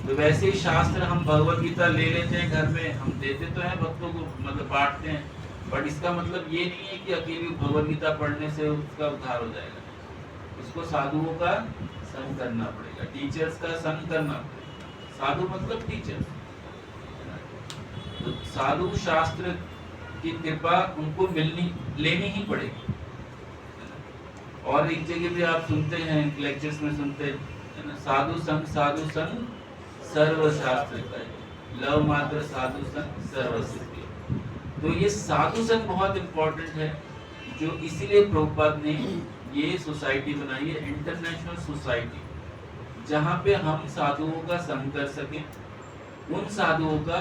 तो वैसे ही शास्त्र हम भगवद गीता ले लेते हैं घर में, हम देते तो हैं भक्तों को, मतलब बांटते हैं, बट इसका मतलब ये नहीं है कि अकेली भगवद गीता पढ़ने से उसका उद्धार हो जाएगा। उसको साधुओं का संग करना पड़ेगा, टीचर्स का संग करना पड़ेगा। साधु मतलब टीचर्स। तो साधु शास्त्र की कृपा उनको लेनी ही पड़ेगी। और एक जगह भी आप सुनते हैं, लेक्चर्स में सुनते हैं ना, साधु संग सर्व शास्त्र का, लव मात्र साधु संग सर्व सिद्धि। तो ये साधु संग बहुत इम्पोर्टेंट है, जो इसीलिए प्रभुपाद ने ये सोसाइटी बनाई है, इंटरनेशनल सोसाइटी, जहाँ पे हम साधुओं का संग कर सकें, उन साधुओं का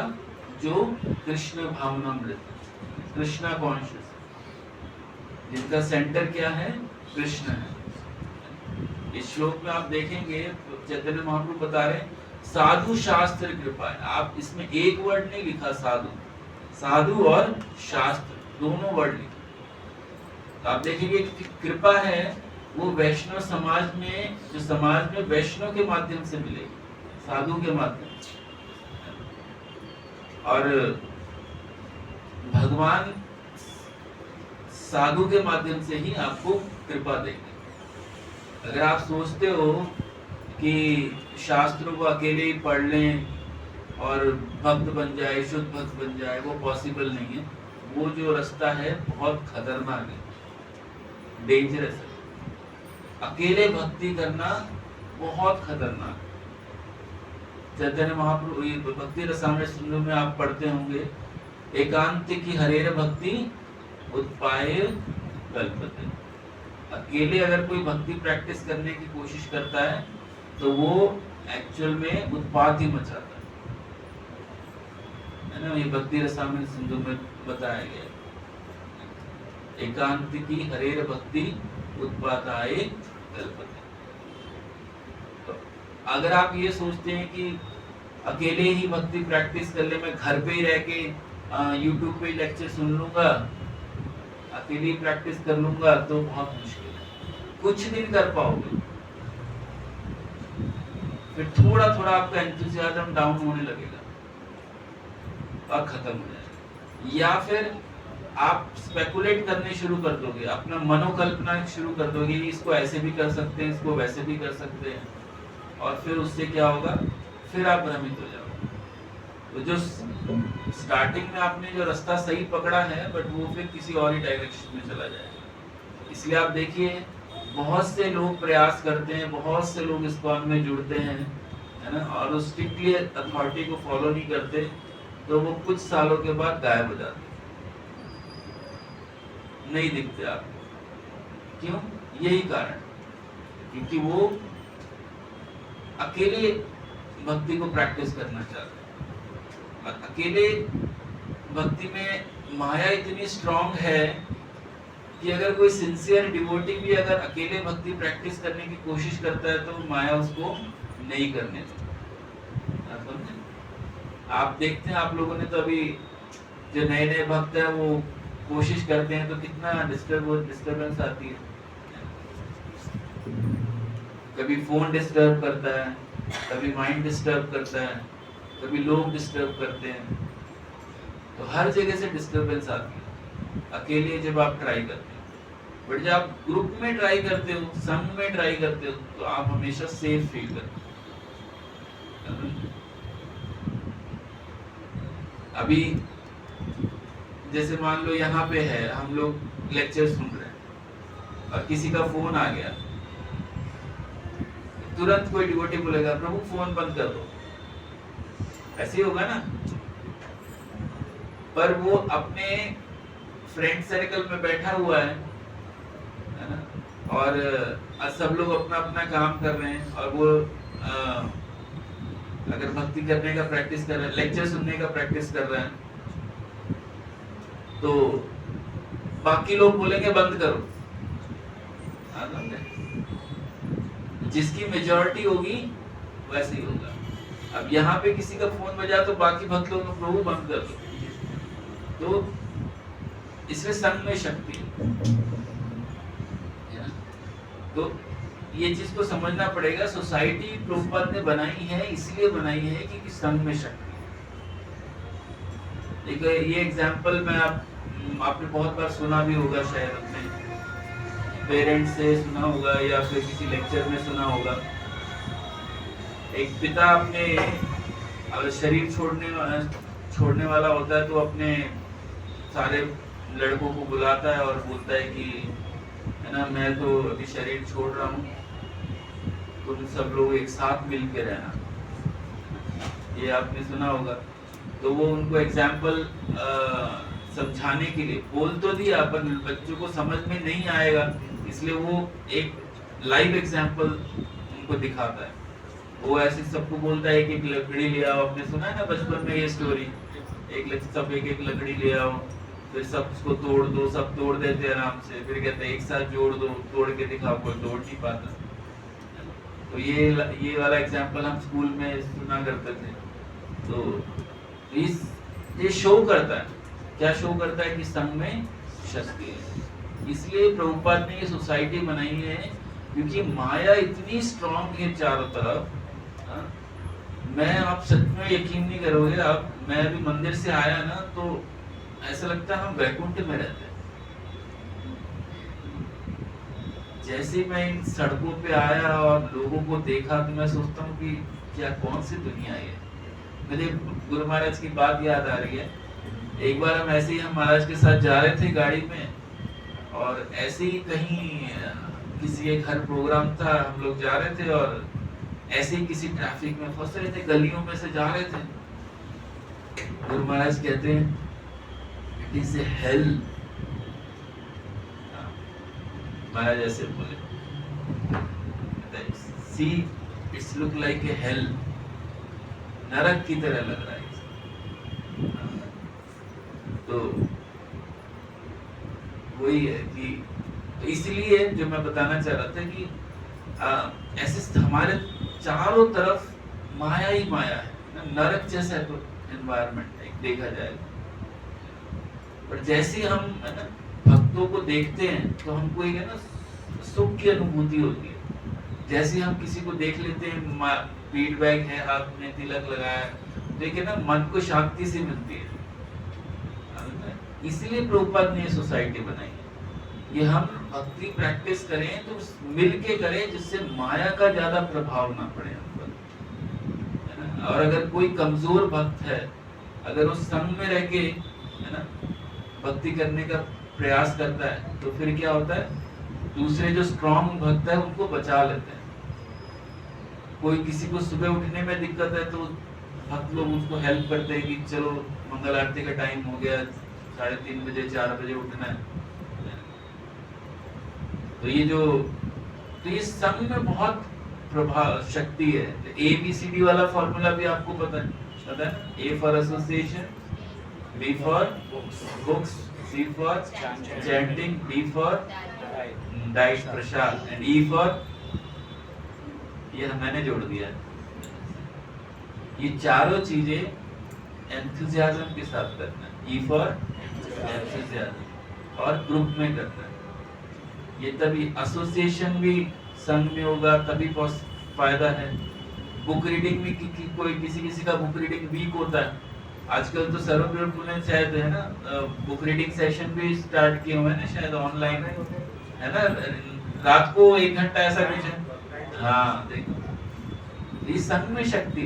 जो कृष्ण भावनामृत, कृष्णा कॉन्शियस, जिनका सेंटर क्या है? कृष्ण है। इस श्लोक में आप देखेंगे चैतन्य महाप्रभु बता रहे साधु शास्त्र कृपा है। आप इसमें एक वर्ड नहीं लिखा साधु, साधु और शास्त्र दोनों वर्ड लिखे। तो आप देखेंगे कृपा है वो वैष्णव समाज में, जो समाज में वैष्णव के माध्यम से मिलेगी, साधु के माध्यम से। और भगवान साधु के माध्यम से ही आपको कृपा देंगे। अगर आप सोचते हो कि शास्त्रों को अकेले ही पढ़ लें और भक्त बन जाए, शुद्ध भक्त बन जाए, वो पॉसिबल नहीं है। वो जो रास्ता है बहुत खतरनाक है, डेंजरस है। अकेले भक्ति करना बहुत खतरनाक। चैतन्य महाप्रभु भक्ति रसामृत सिंधु में आप पढ़ते होंगे, एकांत की हरेर भक्ति उत्पाय कल्पते। अकेले अगर कोई भक्ति प्रैक्टिस करने की कोशिश करता है तो वो एक्चुअल में उत्पात ही मचाता है ना। ये भक्ति रसामृत सिंधु में बताया गया, एकांत की हरेर भक्ति उत्पाताय कल्पते। तो अगर आप ये सोचते हैं कि अकेले ही भक्ति प्रैक्टिस कर ले, मैं घर पे ही रह के YouTube पे लेक्चर सुन लूंगा, अकेले ही प्रैक्टिस कर लूंगा, तो बहुत मुश्किल है, कुछ दिन कर पाओगे। फिर थोड़ा थोड़ा आपका एंथुसियाज्म डाउन होने लगेगा और खत्म हो जाएगा। या फिर आप स्पेकुलेट करने शुरू कर दोगे, अपना मनोकल्पना शुरू कर दोगे, इसको ऐसे भी कर सकते हैं, इसको वैसे भी कर सकते हैं, और फिर उससे क्या होगा, फिर आप भ्रमित हो जाओगे। तो जो स्टार्टिंग में आपने जो रास्ता सही पकड़ा है, बट वो फिर किसी और ही डायरेक्शन में चला जाएगा। इसलिए आप देखिए बहुत से लोग प्रयास करते हैं, बहुत से लोग इस्कॉन में जुड़ते हैं, है ना, और वो स्ट्रिक्टली अथॉरिटी को फॉलो नहीं करते, तो वो कुछ सालों के बाद गायब हो जाते, नहीं दिखते आपको। क्यों? यही कारण, क्योंकि वो अकेले भक्ति को प्रैक्टिस करना चाहते हैं। और अकेले भक्ति में माया इतनी स्ट्रांग है कि अगर कोई सिंसियर डिवोटी भी अगर अकेले भक्ति प्रैक्टिस करने की कोशिश करता है तो माया उसको नहीं करने देती। आप देखते हैं, आप लोगों ने तो अभी जो नए नए भक्त है वो कोशिश करते हैं तो कितना डिस्टर्बेंस आती है। कभी फोन डिस्टर्ब करता है, कभी माइंड डिस्टर्ब करता है, कभी लोग डिस्टर्ब करते हैं, तो हर जगह से डिस्टर्बेंस आती है अकेले जब आप ट्राई करते हो। बट जब आप ग्रुप में ट्राई करते हो, संग में ट्राई करते हो, तो आप हमेशा सेफ फील करते हो। अभी जैसे मान लो यहाँ पे है, हम लोग लेक्चर सुन रहे हैं और किसी का फोन आ गया, तुरंत कोई डिवोटी बोलेगा प्रभु फोन बंद कर दो, ऐसे ही होगा ना। पर वो अपने फ्रेंड सर्कल में बैठा हुआ है ना, और सब लोग अपना अपना काम कर रहे हैं, और वो अगर भक्ति करने का प्रैक्टिस कर रहे हैं, लेक्चर सुनने का प्रैक्टिस कर रहे हैं, तो बाकी लोग बोलेंगे बंद करो। जिसकी मेजॉरिटी होगी वैसे ही होगा। अब यहाँ पे किसी का फोन बजा तो बाकी भक्त लोग प्रभु बंद कर दो, तो इसमें संग में शक्ति है। तो ये चीज को समझना पड़ेगा। सोसाइटी प्रभुपाद ने बनाई है, इसलिए बनाई है कि संग में शक्ति। देखो ये एग्जांपल मैं आपने बहुत बार सुना भी होगा, शायद अपने पेरेंट्स से सुना होगा या फिर किसी लेक्चर में सुना होगा। एक पिता अपने शरीर छोड़ने वाला होता है तो अपने सारे लड़कों को बुलाता है और बोलता है कि है ना, मैं तो अभी शरीर छोड़ रहा हूँ, तुम सब लोग एक साथ मिल के रहना। ये आपने सुना होगा। तो वो उनको एग्जाम्पल समझाने के लिए बोल तो दिया, पर बच्चों को समझ में नहीं आएगा, इसलिए वो एक लाइव एग्जाम्पल उनको दिखाता है। वो ऐसे सबको बोलता है कि एक लकड़ी ले आओ। आपने सुना है ना बचपन में ये स्टोरी, सब एक लकड़ी ले आओ, फिर सब उसको तोड़ दो, सब तोड़ देते आराम से, फिर कहते हैं एक साथ जोड़ दो, तोड़ के दिखाओ, कोई तोड़ नहीं पाता। तो ये वाला एग्जाम्पल हम स्कूल में सुना करते थे। तो ये शो करता है, क्या शो करता है कि संग में शक्ति है। इसलिए प्रभुपाद ने ये सोसाइटी बनाई है, क्योंकि माया इतनी स्ट्रांग है चारों तरफ। मैं आप सच में यकीन नहीं करोगे, आप मैं अभी मंदिर से आया ना तो ऐसा लगता है हम वैकुंठ में रहते हैं। जैसे मैं इन सड़कों पे आया और लोगों को देखा तो मैं सोचता हूँ कि क्या कौन सी दुनिया है। मुझे गुरु महाराज की बात याद आ रही है। एक बार हम ऐसे ही हम महाराज के साथ जा रहे थे गाड़ी में, और ऐसे ही कहीं किसी एक घर प्रोग्राम था, हम लोग जा रहे थे और ऐसे ही किसी ट्रैफिक में फंस रहे थे, गलियों में से जा रहे थे। गुरु महाराज कहते हैं इट इज ए हेल। महाराज ऐसे बोले, see it's look like a hello, नरक की तरह लग रहा है। तो वही है कि तो इसलिए जो मैं बताना चाह रहा था कि ऐसे हमारे चारों तरफ माया ही माया है, नरक जैसा तो एनवायरनमेंट है देखा जाए। पर जैसे हम है ना भक्तों को देखते हैं तो हमको एक है ना सुख की अनुभूति होती है। जैसे हम किसी को देख लेते हैं, फीडबैक है, हाथ में तिलक लगाया, देखिए ना मन को शांति से मिलती है। इसलिए प्रभुपाद ने ये सोसाइटी बनाई है। ये हम भक्ति प्रैक्टिस करें तो मिल के करें, जिससे माया का ज्यादा प्रभाव ना पड़े हम पर। और अगर कोई कमजोर भक्त है, अगर वो संग में रह के, है ना, भक्ति करने का प्रयास करता है, तो फिर क्या होता है, दूसरे जो स्ट्रॉन्ग भक्त है उनको बचा लेते हैं। कोई किसी को सुबह उठने में दिक्कत है तो भक्त लोग उसको हेल्प करते हैं कि चलो मंगल आरती का टाइम हो गया, 3:30 बजे 4 बजे उठना है। तो ये संग में बहुत प्रभाव शक्ति है। ABCD वाला फॉर्मूला भी आपको पता है? A for association, B for books, C for chanting, D for diet Prasad and E for, ये मैंने जोड़ दिया। ये चारों चीजें एंथुसियाज्म के साथ करना है। E फॉर एंथुसियाज्म और ग्रुप में करना है। ये तभी एसोसिएशन भी संघ में होगा तभी फायदा है। बुक रीडिंग में कोई किसी का बुक रीडिंग वीक होता है, आजकल तो सर्वप्रिय पुणे शायद, है ना, बुक रीडिंग सेशन भी स्टार्ट किए हुए हैं ना, शायद ऑनलाइन, है ना, रात को 1 घंटा ऐसा कुछ है। हाँ देखो, इस संघ में शक्ति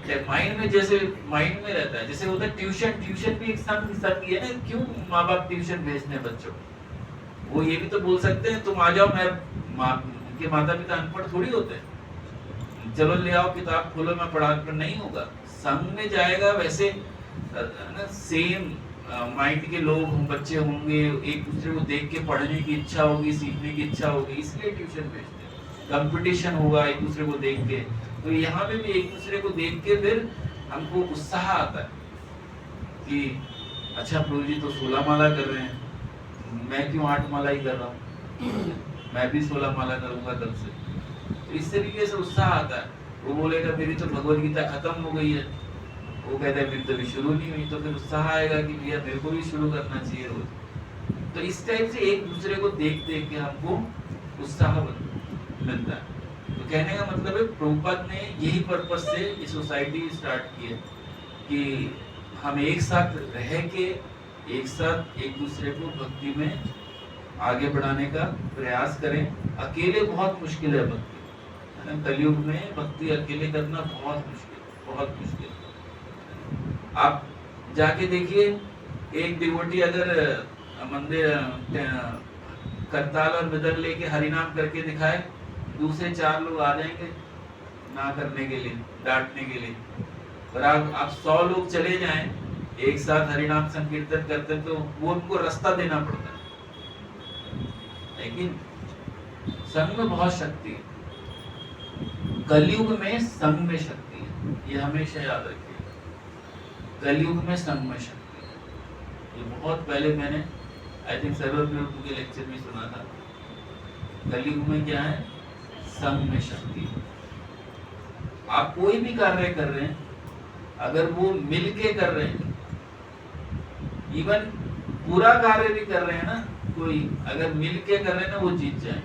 है। माइंड में, जैसे माइंड में रहता है, जैसे होता है ट्यूशन भी एक संघ ही है ना। क्यों माँ बाप ट्यूशन भेजते हैं बच्चों? वो ये भी तो बोल सकते हैं तुम आ जाओ, उनके माता पिता अनपढ़ थोड़ी होते हैं, चलो ले आओ किताब खोलो मैं पढ़ा, पर नहीं होगा। संघ में जाएगा वैसे ना, सेम माइंड के लोग बच्चे होंगे, एक दूसरे को देख के पढ़ने की इच्छा होगी, सीखने की इच्छा होगी, इसलिए ट्यूशन भेजते हैं। कंपटीशन होगा एक दूसरे को देख के, तो यहाँ पे भी एक दूसरे को देख के फिर हमको उत्साह आता है कि अच्छा प्रभु जी तो 16 माला कर रहे हैं, मैं क्यों 8 माला ही कर रहा हूँ, मैं भी 16 माला करूंगा कल से। तो इस तरीके से उत्साह आता है। वो बोलेगा मेरी तो भगवत गीता खत्म हो गई है, वो कहता है मेरी तो अभी शुरू नहीं हुई, तो फिर उत्साह आएगा कि भैया मेरे को भी शुरू करना चाहिए रोज। तो इस टाइप से एक दूसरे को देख देख के हमको उत्साह मिलता है। तो कहने का मतलब है प्रभुपाद ने यही पर्पस से ये सोसाइटी स्टार्ट की है कि हम एक साथ रह के एक साथ एक दूसरे को भक्ति में आगे बढ़ाने का प्रयास करें। अकेले बहुत मुश्किल है भक्ति, है ना, कलयुग में भक्ति अकेले करना बहुत मुश्किल। आप जाके देखिए, एक डिवोटी अगर मंदिर करताल और मृदंग लेके हरिनाम करके दिखाए, दूसरे 4 लोग आ जाएंगे ना करने के लिए, डांटने के लिए। और आप 100 लोग चले जाएं एक साथ हरिनाम संकीर्तन करते, तो वो उनको रास्ता देना पड़ता है। लेकिन संघ में बहुत शक्ति है, कलयुग में संघ में शक्ति है, ये हमेशा याद रखिए। कलयुग में संघ में शक्ति है। ये बहुत पहले मैंने आई थिंक सर्वप्रिय के लेक्चर में सुना था। कलयुग में क्या है? संघ में शक्ति है। आप कोई भी कार्य कर रहे हैं, अगर वो मिल के कर रहे हैं, इवन पूरा कार्य भी कर रहे हैं ना, कोई अगर मिल के कर रहे हैं ना, वो जीत जाए।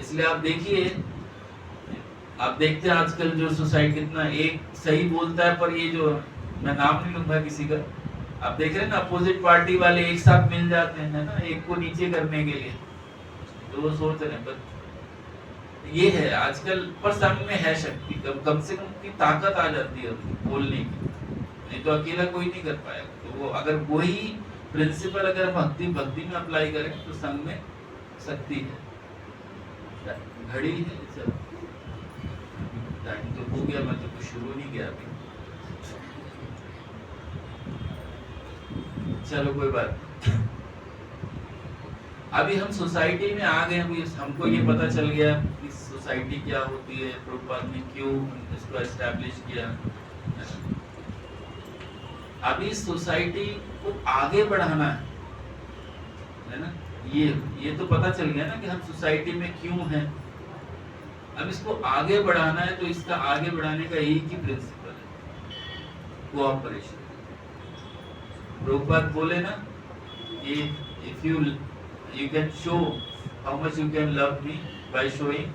इसलिए आप देखिए, आप देखते हैं आजकल जो सोसाइटी कितना एक सही बोलता है, पर ये जो, मैं नाम नहीं लूंगा किसी का, आप देख रहे हैं ना, अपोजिट पार्टी वाले एक साथ मिल जाते हैं ना, एक को नीचे करने के लिए। तो वो सोच रहे हैं, पर ये है आजकल। पर संघ में है शक्ति, कम से कम की ताकत आ जाती है बोलने की, नहीं तो अकेला कोई नहीं कर पाएगा। तो वो अगर वही प्रिंसिपल अगर भक्ति में अप्लाई करें तो संघ में शक्ति है। घड़ी है सब, टाइम तो हो गया, मैं तो कुछ शुरू नहीं किया अभी। चलो कोई बात। अभी हम सोसाइटी में आ गए, अभी हमको ये पता चल गया कि सोसाइटी क्या होती है, प्रभुपाद ने क्यों इसको एस्टैब्लिश किया। अभी सोसाइटी को आगे बढ़ाना है ना, ये तो पता चल गया ना कि हम सोसाइटी में क्यों हैं। अब इसको आगे बढ़ाना है, तो इसका आगे बढ़ाने का एक ही प्रिंसिपल है, कोऑपरेशन। प्रभुपाद बोले ना, if you can show how much you can love me by showing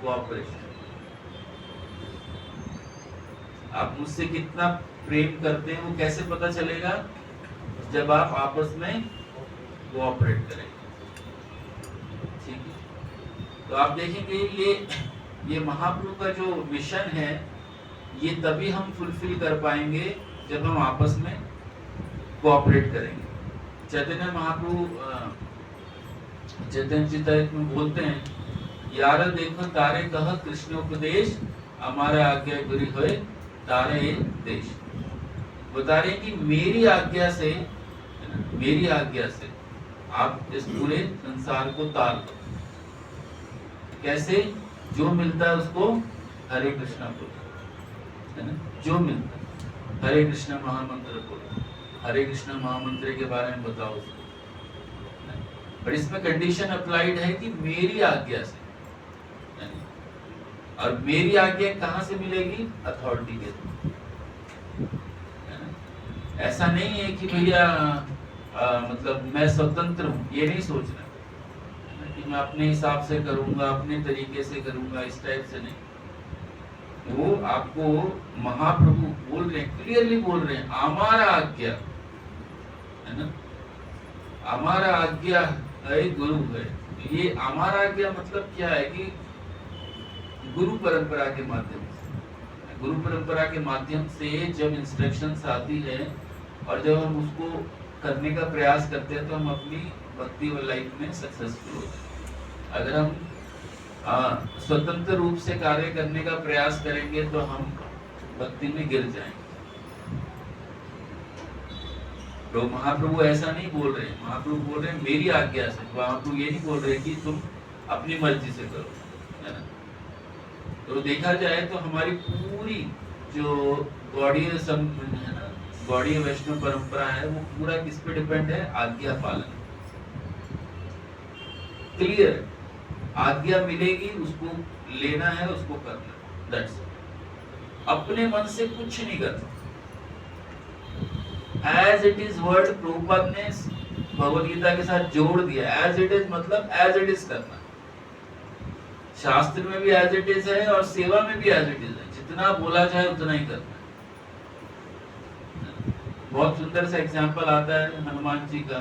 cooperation. आप मुझसे कितना प्रेम करते हैं वो कैसे पता चलेगा? जब आप आपस में कोऑपरेट करेंगे। ठीक है, तो आप देखेंगे ये महाप्रभु का जो मिशन है ये तभी हम फुलफिल कर पाएंगे जब हम आपस में कोऑपरेट करेंगे। चैतन्य महाप्रभु चैतन्य चरितामृत में बोलते हैं, यार देखो तारे कह कृष्ण उपदेश, हमारा आज्ञा गुरी होए तारे देश। बता रहे कि मेरी आज्ञा से आप इस पूरे संसार को तार दो। कैसे? जो मिलता है उसको हरे कृष्णा बोलो, है ना? जो मिलता है हरे कृष्णा महामंत्र बोलो, हरे कृष्णा महामंत्र के बारे में बताओ उसको। पर इसमें कंडीशन अप्लाइड है कि मेरी आज्ञा से, और मेरी आज्ञा कहाँ से मिलेगी? अथॉरिटी के थ्रू। ऐसा नहीं है कि भैया मतलब मैं स्वतंत्र हूँ, ये नहीं सोचना कि मैं अपने हिसाब से करूंगा, अपने तरीके से करूंगा, इस टाइप से नहीं। वो आपको महाप्रभु बोल रहे हैं, क्लियरली बोल रहे हैं, हमारा आज्ञा, है ना? हमारा आज्ञा है गुरु है। ये हमारा आज्ञा मतलब क्या है कि गुरु परंपरा के माध्यम से, गुरु परंपरा के माध्यम से जब इंस्ट्रक्शंस आती है और जब हम उसको करने का प्रयास करते हैं तो हम अपनी भक्ति व लाइफ में सक्सेसफुल होते हैं। अगर हम स्वतंत्र रूप से कार्य करने का प्रयास करेंगे तो हम भक्ति में गिर जाएंगे। तो महाप्रभु ऐसा नहीं बोल रहे हैं, महाप्रभु बोल रहे हैं मेरी आज्ञा से। महाप्रभु ये नहीं बोल रहे कि तुम अपनी मर्जी से करो, है ना? तो देखा जाए तो हमारी पूरी जो गौड़ीय है ना, गौड़ीय वैष्णव परंपरा है, वो पूरा किस पे डिपेंड है? आज्ञा पालन। क्लियर? आज्ञा मिलेगी, उसको लेना है, उसको करना, दैट्स इट। अपने मन से कुछ नहीं करना। As it is word Prabhupad ने भगवद गीता के साथ जोड़ दिया। एज इट इज मतलब एज इट इज करना। शास्त्र में भी एज इट इज है और सेवा में भी एज इट इज है। जितना बोला जाए उतना ही करना। बहुत सुंदर सा एग्जाम्पल आता है हनुमान जी का,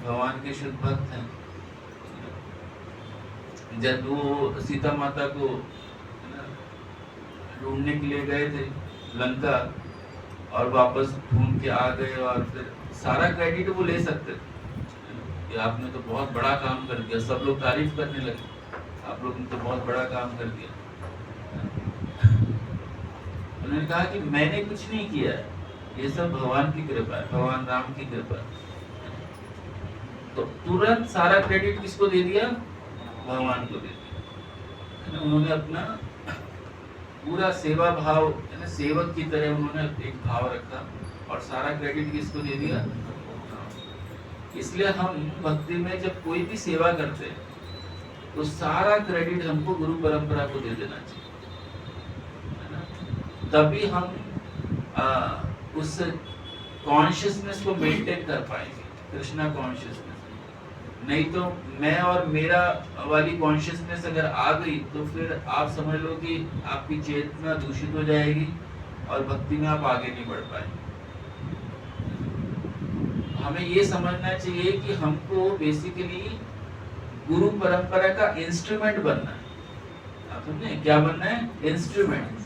भगवान के शुद्ध भक्त हैं। जब वो सीता माता को ढूंढने के लिए गए थे लंका और वापस ढूंढ के आ गए, और फिर सारा क्रेडिट वो ले सकते थे कि आपने तो बहुत बड़ा काम कर दिया। सब लोग तारीफ करने लगे, आप लोग ने तो बहुत बड़ा काम कर दिया। उन्होंने कहा कि मैंने कुछ नहीं किया है, ये सब भगवान की कृपा है, भगवान राम की कृपा है। तो तुरंत सारा क्रेडिट किसको दे दिया? भगवान को दे दिया। उन्होंने अपना पूरा सेवा भाव, सेवक की तरह उन्होंने एक भाव रखा और सारा क्रेडिट किसको दे दिया? इसलिए हम भक्ति में जब कोई भी सेवा करते हैं तो सारा क्रेडिट हमको गुरु परंपरा को दे देना चाहिए, तभी हम उस कॉन्शियसनेस को मेंटेन कर पाएंगे, कृष्णा कॉन्शियसनेस। नहीं तो मैं और मेरा वाली कॉन्शियसनेस अगर आ गई तो फिर आप समझ लो कि आपकी चेतना दूषित हो जाएगी और भक्ति में आप आगे नहीं बढ़ पाएंगे। हमें ये समझना चाहिए कि हमको बेसिकली गुरु परंपरा का इंस्ट्रूमेंट बनना है। आप समझे क्या बनना है? इंस्ट्रूमेंट।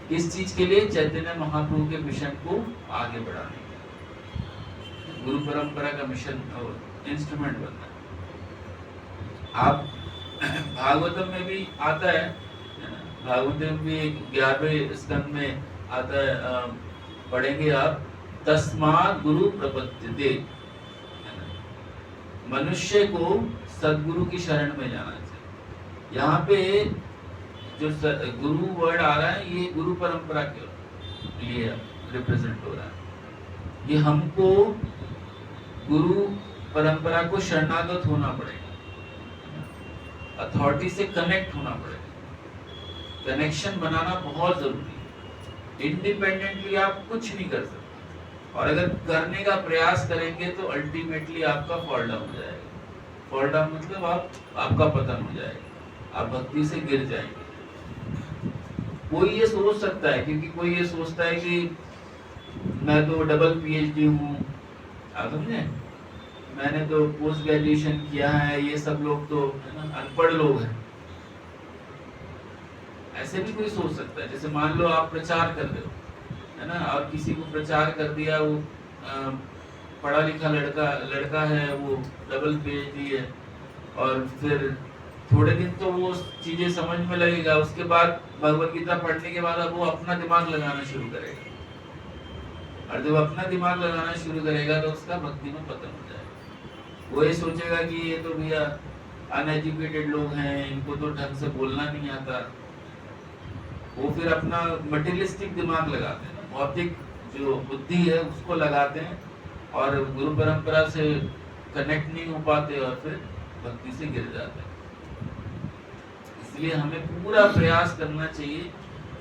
किस चीज के लिए? चैतन्य महाप्रभु के मिशन को आगे बढ़ाने के। गुरु परंपरा का मिशन और इंस्ट्रूमेंट बनना है। आप भागवतम में भी आता है, भागवतम भी 11वें स्कंद में आता है, पढ़ेंगे आप, तस्मात् गुरु प्रपद्यते। मनुष्य को सदगुरु की शरण में जाना चाहिए। यहाँ पे जो गुरु वर्ड आ रहा है, ये गुरु परंपरा के लिए रिप्रेजेंट हो रहा है। ये हमको गुरु परंपरा को शरणागत होना पड़ेगा, अथॉरिटी से कनेक्ट होना पड़ेगा। कनेक्शन बनाना बहुत जरूरी है। इंडिपेंडेंटली आप कुछ नहीं कर सकते, और अगर करने का प्रयास करेंगे तो अल्टीमेटली आपका फॉल डाउन हो जाएगा। फॉल डाउन मतलब आपका पतन हो जाएगा, आप भक्ति से गिर जाएंगे। कोई ये सोच सकता है, क्योंकि कोई ये सोचता है कि मैं तो डबल पीएचडी हूँ, आप समझे, मैंने तो पोस्ट ग्रेजुएशन किया है, ये सब लोग तो अनपढ़ लोग हैं। ऐसे भी कोई सोच सकता है। जैसे मान लो आप प्रचार कर रहे हो, है ना, और किसी को प्रचार कर दिया, वो पढ़ा लिखा लड़का है, वो डबल पीएचडी है, और फिर थोड़े दिन तो वो चीजें समझ में लगेगा, उसके बाद भगवत गीता पढ़ने के बाद अब वो अपना दिमाग लगाना शुरू करेगा, और जब अपना दिमाग लगाना शुरू करेगा तो उसका भक्ति में पतन हो जाएगा। वो ये सोचेगा कि ये तो भैया अनएजुकेटेड लोग हैं, इनको तो ढंग से बोलना नहीं आता। वो फिर अपना मटेरियलिस्टिक दिमाग लगाते हैं, भौतिक जो बुद्धि है उसको लगाते हैं, और गुरु परंपरा से कनेक्ट नहीं हो पाते, और फिर भक्ति से गिर जाते हैं। इसलिए हमें पूरा प्रयास करना चाहिए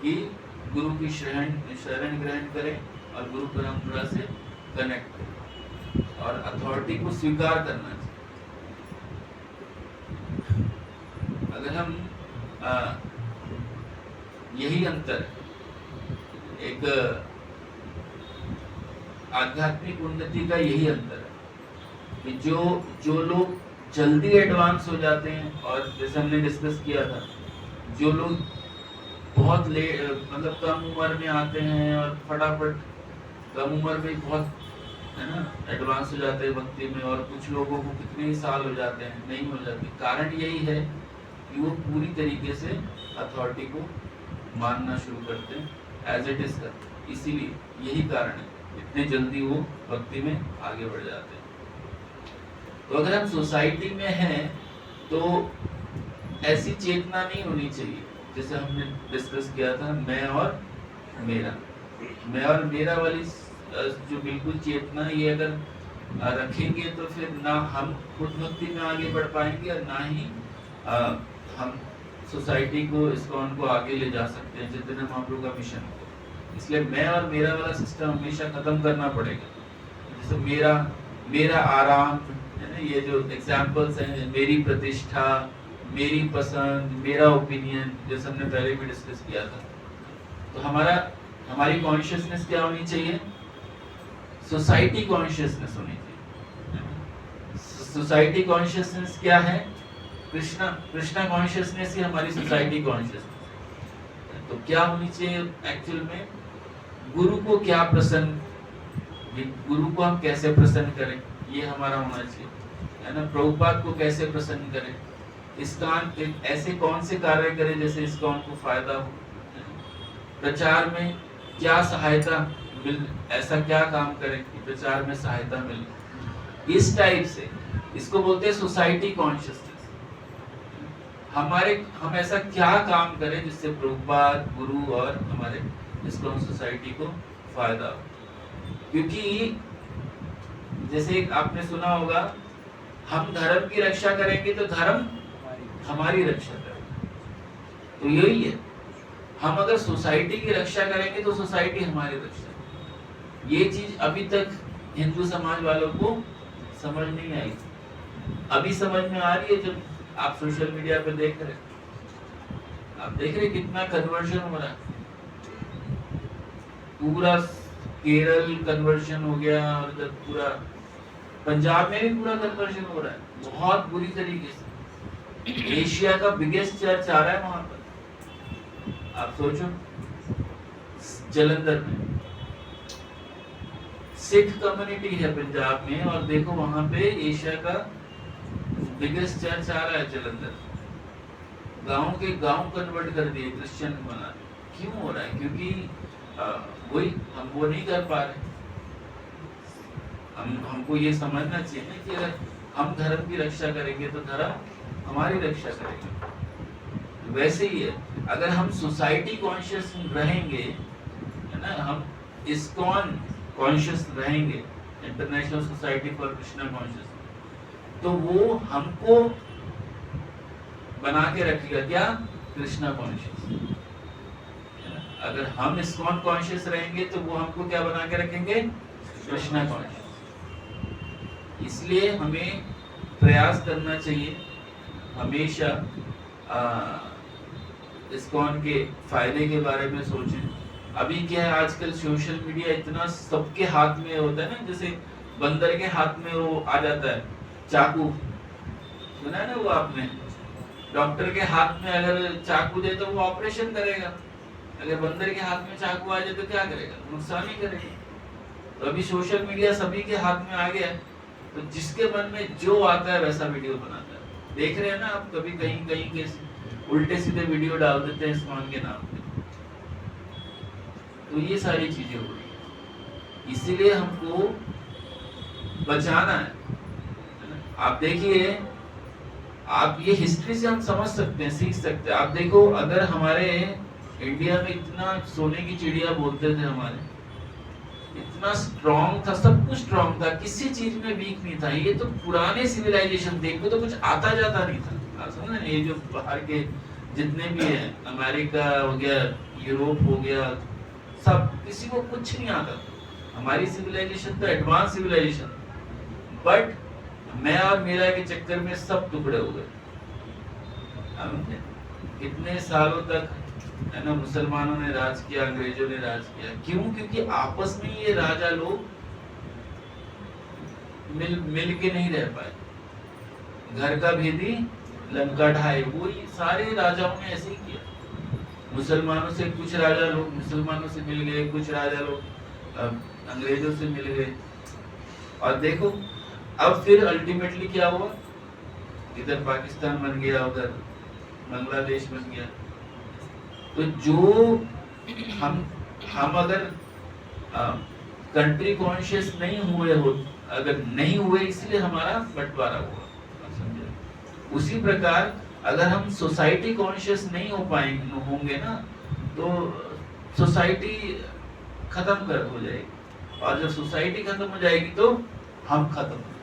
कि गुरु की शरण ग्रहण करें और गुरु परंपरा से कनेक्ट करें, और अथॉरिटी को स्वीकार करना चाहिए। अगर हम यही अंतर है, एक आध्यात्मिक उन्नति का यही अंतर है कि जो लोग जल्दी एडवांस हो जाते हैं, और जैसे हमने डिस्कस किया था, जो लोग बहुत मतलब कम उम्र में आते हैं और फटाफट कम उम्र में बहुत, है ना, एडवांस हो जाते हैं भक्ति में, और कुछ लोगों को कितने ही साल हो जाते हैं नहीं हो जाते। कारण यही है कि वो पूरी तरीके से अथॉरिटी को मानना शुरू करते हैं, एज इट इज करते हैं। इसीलिए यही कारण है इतने जल्दी वो भक्ति में आगे बढ़ जाते हैं। तो अगर हम सोसाइटी में हैं तो ऐसी चेतना नहीं होनी चाहिए, जैसे हमने डिस्कस किया था, मैं और मेरा वाली जो बिल्कुल चेतना, ये अगर रखेंगे तो फिर ना हम खुद भक्ति में आगे बढ़ पाएंगे, और ना ही हम सोसाइटी को, इस्कॉन को आगे ले जा सकते हैं, चैतन्य महाप्रभु का मिशन को। इसलिए मैं और मेरा वाला सिस्टम हमेशा खत्म करना पड़ेगा। जैसे मेरा आराम है ना, ये जो एग्जाम्पल्स हैं, मेरी प्रतिष्ठा, मेरी पसंद, मेरा ओपिनियन, जैसे हमने पहले भी डिस्कस किया था। तो हमारी कॉन्शियसनेस क्या होनी चाहिए? सोसाइटी कॉन्शियसनेस होनी चाहिए। सोसाइटी कॉन्शियसनेस क्या है? कृष्णा कॉन्शियसनेस ही हमारी सोसाइटी कॉन्शियसनेस। तो क्या होनी चाहिए एक्चुअल में? गुरु को क्या प्रसन्न, गुरु को हम कैसे प्रसन्न करें, ये हमारा होना चाहिए, है ना। प्रभुपाद को कैसे प्रसन्न करें, इस्कॉन ऐसे कौन से कार्य करें जैसे इस्कॉन को फायदा हो, प्रचार में क्या सहायता मिल, ऐसा क्या काम करें कि प्रचार में सहायता मिले। इस टाइप से इसको बोलते हैं सोसाइटी कॉन्शियसनेस। हम ऐसा क्या काम करें जिससे प्रभुपाद, गुरु और हमारे इस्कॉन सोसाइटी को फायदा हो। क्योंकि जैसे आपने सुना होगा, हम धर्म की रक्षा करेंगे तो धर्म हमारी रक्षा करेगा। तो यही है, हम अगर सोसाइटी की रक्षा करेंगे तो सोसाइटी हमारी रक्षा। ये चीज अभी तक हिंदू समाज वालों को समझ नहीं आई, अभी समझ में आ रही है जब आप सोशल मीडिया पे देख रहे, आप देख रहे कितना कन्वर्जन हो रहा है। पूरा केरल कन्वर्जन हो गया, और जब पूरा पंजाब में भी पूरा कन्वर्जन हो रहा है बहुत बुरी तरीके से। एशिया का बिगेस्ट चर्च आ रहा है वहां पर। आप सोचो, जलंधर में सिख कम्युनिटी है पंजाब में, और देखो वहां पे एशिया का बिगेस्ट चर्च आ रहा है जलंधर। गांव के गांव कन्वर्ट कर दिए, क्रिश्चियन बना। क्यों हो रहा है? क्योंकि वही हम वो नहीं कर पा रहे। हमको ये समझना चाहिए ना कि अगर हम धर्म की रक्षा करेंगे तो धर्म हमारी रक्षा करेगा। वैसे ही है, अगर हम सोसाइटी कॉन्शियस रहेंगे, है ना, हम इस्कॉन कॉन्शियस रहेंगे, international society for Krishna conscious, तो वो हमको बना के रखेगा क्या? कृष्णा कॉन्शियस। अगर हम इस्कॉन कॉन्शियस रहेंगे तो वो हमको क्या बना के रखेंगे? कृष्णा कॉन्शियस। इसलिए हमें प्रयास करना चाहिए हमेशा इस्कॉन के फायदे के बारे में सोचें। अभी क्या है, आजकल सोशल मीडिया इतना सबके हाथ में होता है ना, जैसे बंदर के हाथ में वो आ जाता है चाकू, सुना है ना वो आपने, डॉक्टर के हाथ में अगर चाकू दे तो वो ऑपरेशन करेगा, अगर बंदर के हाथ में चाकू आ जाए तो क्या करेगा, नुकसान ही करेगा। तो अभी सोशल मीडिया सभी के हाथ में आ गया है, तो जिसके मन में जो आता है वैसा वीडियो बनाता है। देख रहे हैं ना आप, कभी कहीं कहीं के उल्टे सीधे वीडियो डाल देते हैं इस्मान के नाम पे। तो ये सारी चीजें हो रही है, इसीलिए हमको बचाना है ना? आप देखिए, आप ये हिस्ट्री से हम समझ सकते हैं, सीख सकते हैं। आप देखो, अगर हमारे इंडिया में इतना सोने की चिड़िया बोलते थे, हमारे इतना स्ट्रॉन्ग था, सब कुछ स्ट्रॉन्ग था, किसी चीज में वीक नहीं था। ये तो पुराने सिविलाइजेशन थे, इनको तो कुछ आता जाता नहीं था। आप समझ रहे हैं? ये जो बाहर के जितने भी हैं, अमेरिका हो गया, यूरोप हो गया, सब किसी को कुछ नहीं आता था। हमारी सिविलाइजेशन तो एडवांस सिविलाइजेशन, बट मैं और मेरा के चक्कर में सब टुकड़े हो गए। कितने सालों तक है ना मुसलमानों ने राज किया, अंग्रेजों ने राज किया। क्यों? क्योंकि आपस में ये राजा लोग मिल के नहीं रह पाए। घर का भेदी लंका ढाए, वो सारे राजाओं ने ऐसे ही किया। मुसलमानों से कुछ राजा लोग मुसलमानों से मिल गए, कुछ राजा लोग अंग्रेजों से मिल गए। और देखो अब फिर अल्टीमेटली क्या हुआ, इधर पाकिस्तान बन गया, उधर बांग्लादेश बन गया। तो जो हम अगर कंट्री कॉन्शियस नहीं हुए हो, अगर नहीं हुए इसलिए हमारा बंटवारा हुआ, समझे? उसी प्रकार अगर हम सोसाइटी कॉन्शियस नहीं हो पाएंगे, होंगे ना, तो सोसाइटी खत्म हो जाएगी। और जब सोसाइटी खत्म हो जाएगी तो हम खत्म हो जाएंगे।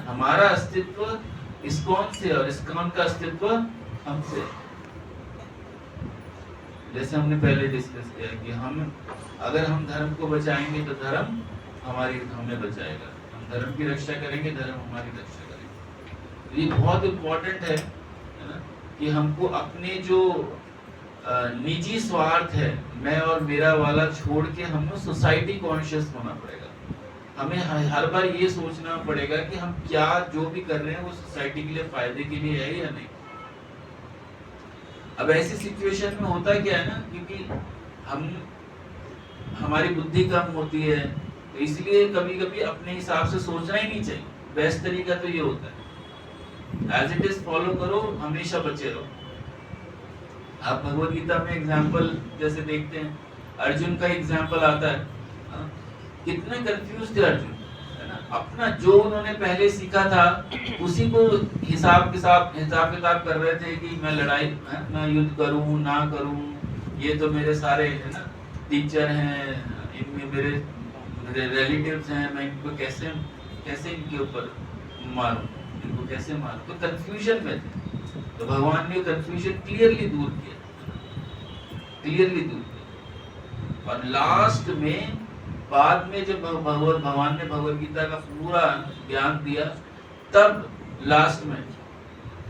हमारा अस्तित्व इस्कॉन से और इस्कॉन का अस्तित्व हमसे। जैसे हमने पहले डिस्कस किया कि अगर हम धर्म को बचाएंगे तो धर्म हमें बचाएगा, हम धर्म की रक्षा करेंगे, धर्म हमारी रक्षा करेगा। ये बहुत इम्पोर्टेंट है ना, कि हमको अपने जो निजी स्वार्थ है, मैं और मेरा वाला छोड़ के हमें सोसाइटी कॉन्शियस होना पड़ेगा। हमें हर बार ये सोचना पड़ेगा कि हम क्या जो भी कर रहे हैं वो सोसाइटी के लिए फायदे के लिए है या नहीं। अब ऐसी सिचुएशन में होता क्या है ना, क्योंकि हमारी बुद्धि कम होती है, तो इसलिए कभी कभी अपने हिसाब से सोचना ही नहीं चाहिए। बेस्ट तरीका तो ये होता है, एज इट इज फॉलो करो, हमेशा बचे रहो। आप भगवद गीता में एग्जाम्पल जैसे देखते हैं, अर्जुन का एग्जाम्पल आता है, कितने कंफ्यूज थे अर्जुन, है ना? अपना जो उन्होंने पहले सीखा था उसी को हिसाब किताब कर रहे थे कि मैं मैं युद्ध करूं ना करूं, ये तो मेरे सारे है ना टीचर हैं, इनमें मेरे रिलेटिव्स हैं, मैं इनको कैसे इनके ऊपर मारूं, इनको कैसे मारूं। तो कंफ्यूजन में थे, तो भगवान ने कंफ्यूजन क्लियरली दूर किया। और लास्ट में बाद में जब भगवान ने भगवद गीता का पूरा ज्ञान दिया, तब लास्ट में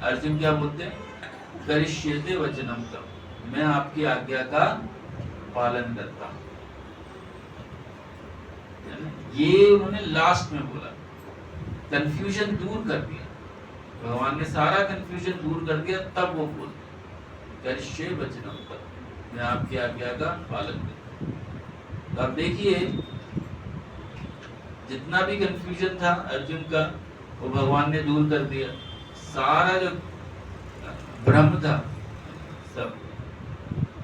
अर्जुन क्या बोलते हैं, करिष्यते वचनम तव, मैं आपकी आज्ञा का पालन करता हूं। ये उन्होंने लास्ट में बोला, कंफ्यूजन दूर कर दिया। भगवान ने सारा कंफ्यूजन दूर कर दिया, तब वो बोलते करिष्ये वचनम तव, मैं आपकी आज्ञा का पालन करता हूं। तो अब देखिए, जितना भी कंफ्यूजन था अर्जुन का, वो भगवान ने दूर कर दिया। सारा जो भ्रम था सब।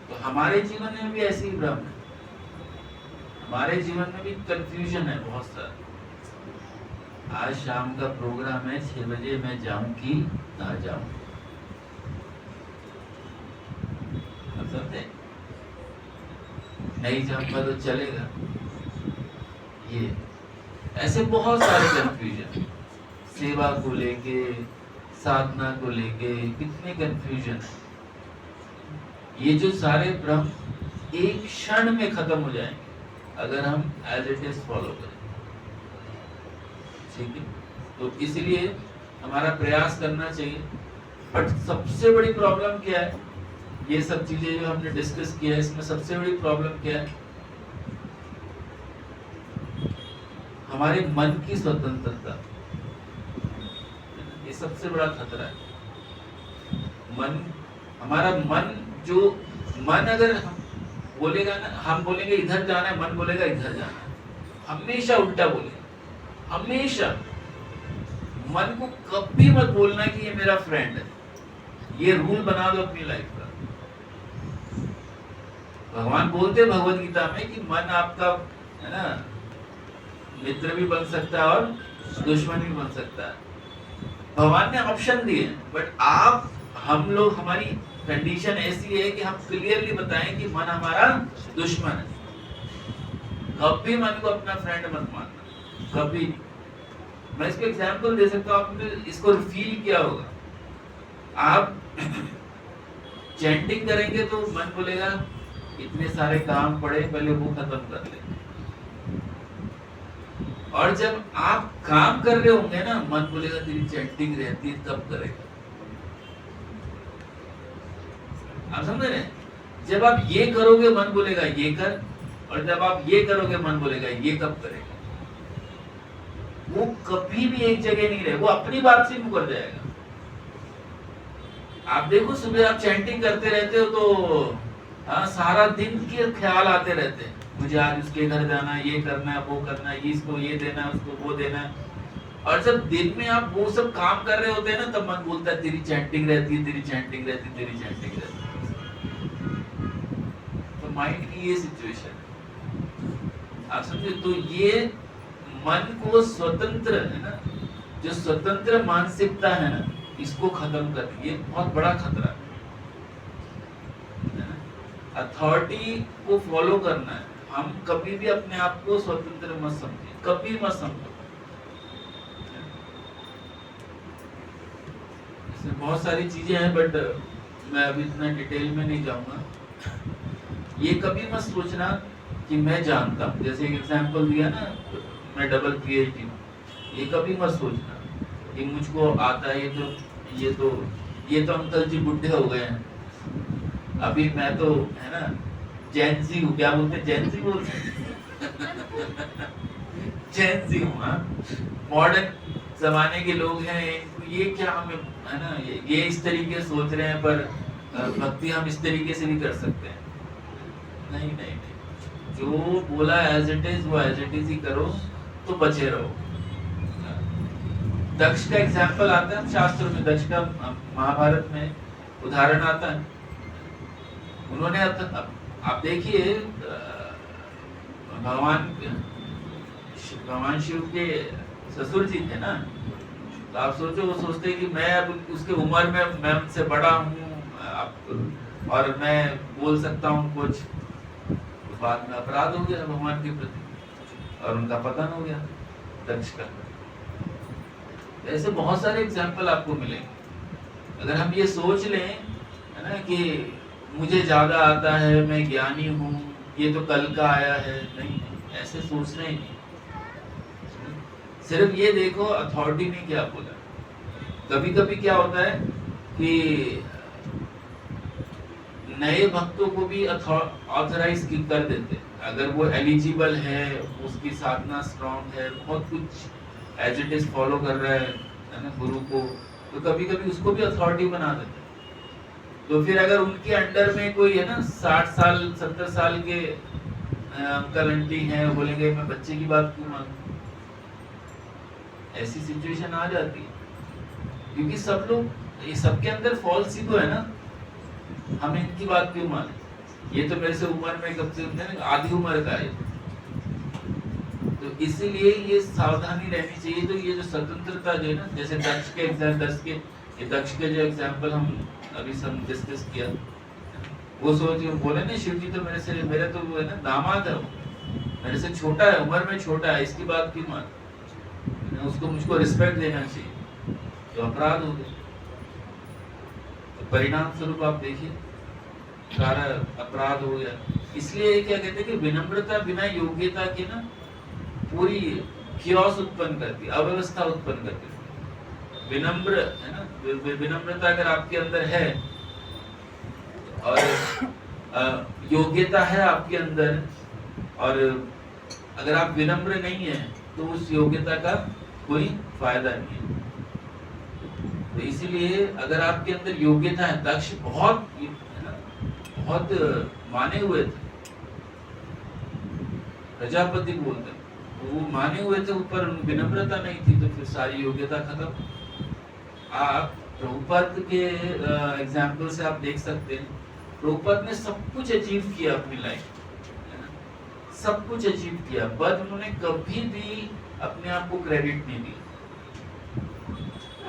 तो हमारे जीवन में भी ऐसी ही भ्रम है, हमारे जीवन में भी कंफ्यूजन है बहुत सारा। आज शाम का प्रोग्राम है, 6 बजे मैं जाऊं कि ना जाऊं, अब समझे? नहीं जाऊंगा तो चलेगा। ये ऐसे बहुत सारे कंफ्यूजन, सेवा को लेके, साधना को लेके कितने कंफ्यूजन है। ये जो सारे भ्रम एक क्षण में खत्म हो जाएंगे अगर हम एज इट इज फॉलो करें, ठीक है? तो इसलिए हमारा प्रयास करना चाहिए। बट सबसे बड़ी प्रॉब्लम क्या है, ये सब चीजें जो हमने डिस्कस किया है, इसमें सबसे बड़ी प्रॉब्लम क्या है, हमारे मन की स्वतंत्रता। सबसे बड़ा खतरा है। मन, हमारा मन अगर बोलेगा ना, हम बोलेंगे इधर जाना है, मन बोलेगा इधर जाना है, हमेशा उल्टा बोलेगा। हमेशा मन को कभी मत बोलना कि ये मेरा फ्रेंड है। ये रूल बना दो अपनी लाइफ का। भगवान बोलते भगवत गीता में कि मन आपका है ना मित्र भी बन सकता है और दुश्मन भी बन सकता है। भगवान ने ऑप्शन दिए, बट हम लोग, हमारी कंडीशन ऐसी है कि हम क्लियरली बताएं कि मन हमारा दुश्मन है। कभी मन को अपना फ्रेंड मत मानना, कभी नहीं। मैं इसको एग्जांपल दे सकता हूँ, आपने इसको फील किया होगा। आप चैंटिंग करेंगे तो मन बोलेगा इतने सारे काम पड़े, पहले वो खत्म कर ले। और जब आप काम कर रहे होंगे ना, मन बोलेगा तेरी चैंटिंग रहती है तब करेगा। आप समझ रहे हैं? जब आप ये करोगे मन बोलेगा ये कर, और जब आप ये करोगे मन बोलेगा ये कब करेगा। वो कभी भी एक जगह नहीं रहे, वो अपनी बात से मुकर जाएगा। आप देखो, सुबह आप चैंटिंग करते रहते हो तो सारा दिन के ख्याल आते रहते हैं। मुझे आज उसके घर जाना है, ये करना है, वो करना है, इसको ये देना है, उसको वो देना है। और जब दिन में आप वो सब काम कर रहे होते हैं ना, तब मन बोलता है तेरी चैंटिंग रहती है, तेरी चैंटिंग रहती है, तेरी चैंटिंग रहती है। तो माइंड की ये सिचुएशन, आप समझे? तो ये मन को स्वतंत्र है ना, जो स्वतंत्र मानसिकता है ना, इसको खत्म कर, ये बहुत बड़ा खतरा है। अथॉरिटी को फॉलो करना है। हम कभी भी अपने आप को स्वतंत्र मत समझे, कभी मत समझो। इसमें बहुत सारी चीजें हैं, बट मैं अभी इतना डिटेल में नहीं जाऊंगा। ये कभी मत सोचना कि मैं जानता हूँ, जैसे एक एग्जांपल दिया ना, मैं डबल PhD हूँ। ये कभी मत सोचना कि मुझको आता है, ये तो अंकल जी बुढ़े हो गए हैं, अभी मैं तो है ना जैनजी हूँ। क्या बोलते हैं? जैनजी बोलते हैं। जैनजी हूँ, मॉडर्न जमाने के लोग हैं, ये क्या हमें है ना, ये इस तरीके से सोच रहे हैं, पर भक्ति हम इस तरीके से भी कर सकते हैं। नहीं नहीं नहीं, जो बोला एज इट इज वो एज इट इज ही करो, तो बचे रहो। दक्ष का एग्जाम्पल आता है शास्त्र में, दक्ष का महाभारत में उदाहरण आता है। उन्होंने आप देखिए, भगवान शिव के ससुर जी थे ना, तो आप सोचो, वो सोचते कि मैं अब उसके उम्र में मैं उनसे बड़ा हूँ और मैं बोल सकता हूँ कुछ, तो बाद में अपराध हो गया भगवान के प्रति और उनका पतन हो गया दक्ष का। ऐसे बहुत सारे एग्जाम्पल आपको मिलेंगे। अगर हम ये सोच लें है ना कि मुझे ज्यादा आता है, मैं ज्ञानी हूँ, ये तो कल का आया है, नहीं, ऐसे सोचना ही नहीं। सिर्फ ये देखो अथॉरिटी ने क्या बोला। कभी कभी क्या होता है कि नए भक्तों को भी ऑथराइज कर देते, अगर वो एलिजिबल है, उसकी साधना स्ट्रॉन्ग है, बहुत कुछ एज इट इज फॉलो कर रहा है ना गुरु को, तो कभी कभी उसको भी अथॉरिटी बना देते। तो फिर अगर उनके अंडर में कोई है ना 60 साल 70 साल के अंकल आंटी हैं, बोलेंगे मैं बच्चे की बात क्यों मानूं। ऐसी सिचुएशन आ जाती है, क्योंकि सब लोग, ये सबके अंदर फॉल्स ईगो है ना, हम इनकी बात क्यों माने, ये तो मेरे से उम्र में कब से आधी उम्र का है। तो इसीलिए ये सावधानी रहनी चाहिए। तो ये जो स्वतंत्रता जो है ना, जैसे दक्ष के जो एग्जाम्पल हम अभी सब डिस्कस किया, वो सोच बोले ना, शिव जी तो मेरे तो वो है ना दामाद है, मेरे से छोटा है, उम्र में छोटा है, इसकी बात क्यों मान, उसको मुझको रिस्पेक्ट देना चाहिए, तो अपराध हो गया। तो परिणाम स्वरूप आप देखिए सारा अपराध हो गया। इसलिए क्या कहते हैं कि विनम्रता बिना योग्यता के ना पूरी कियोस उत्पन्न करती है, अव्यवस्था उत्पन्न करती है। विनम्र है ना, विनम्रता अगर आपके अंदर है और योग्यता है आपके अंदर, और अगर आप विनम्र नहीं है तो उस योग्यता का कोई फायदा नहीं है। तो इसीलिए अगर आपके अंदर योग्यता है, दक्ष बहुत है ना, बहुत माने हुए थे, प्रजापति बोलते हैं, तो वो माने हुए थे, ऊपर विनम्रता नहीं थी, तो फिर सारी योग्यता खत्म। आप प्रभुपाद के एग्जाम्पल से आप देख सकते हैं, प्रभुपाद ने सब कुछ अचीव किया अपनी लाइफ, सब कुछ अचीव किया, बट उन्होंने कभी भी अपने आप को क्रेडिट नहीं दिया।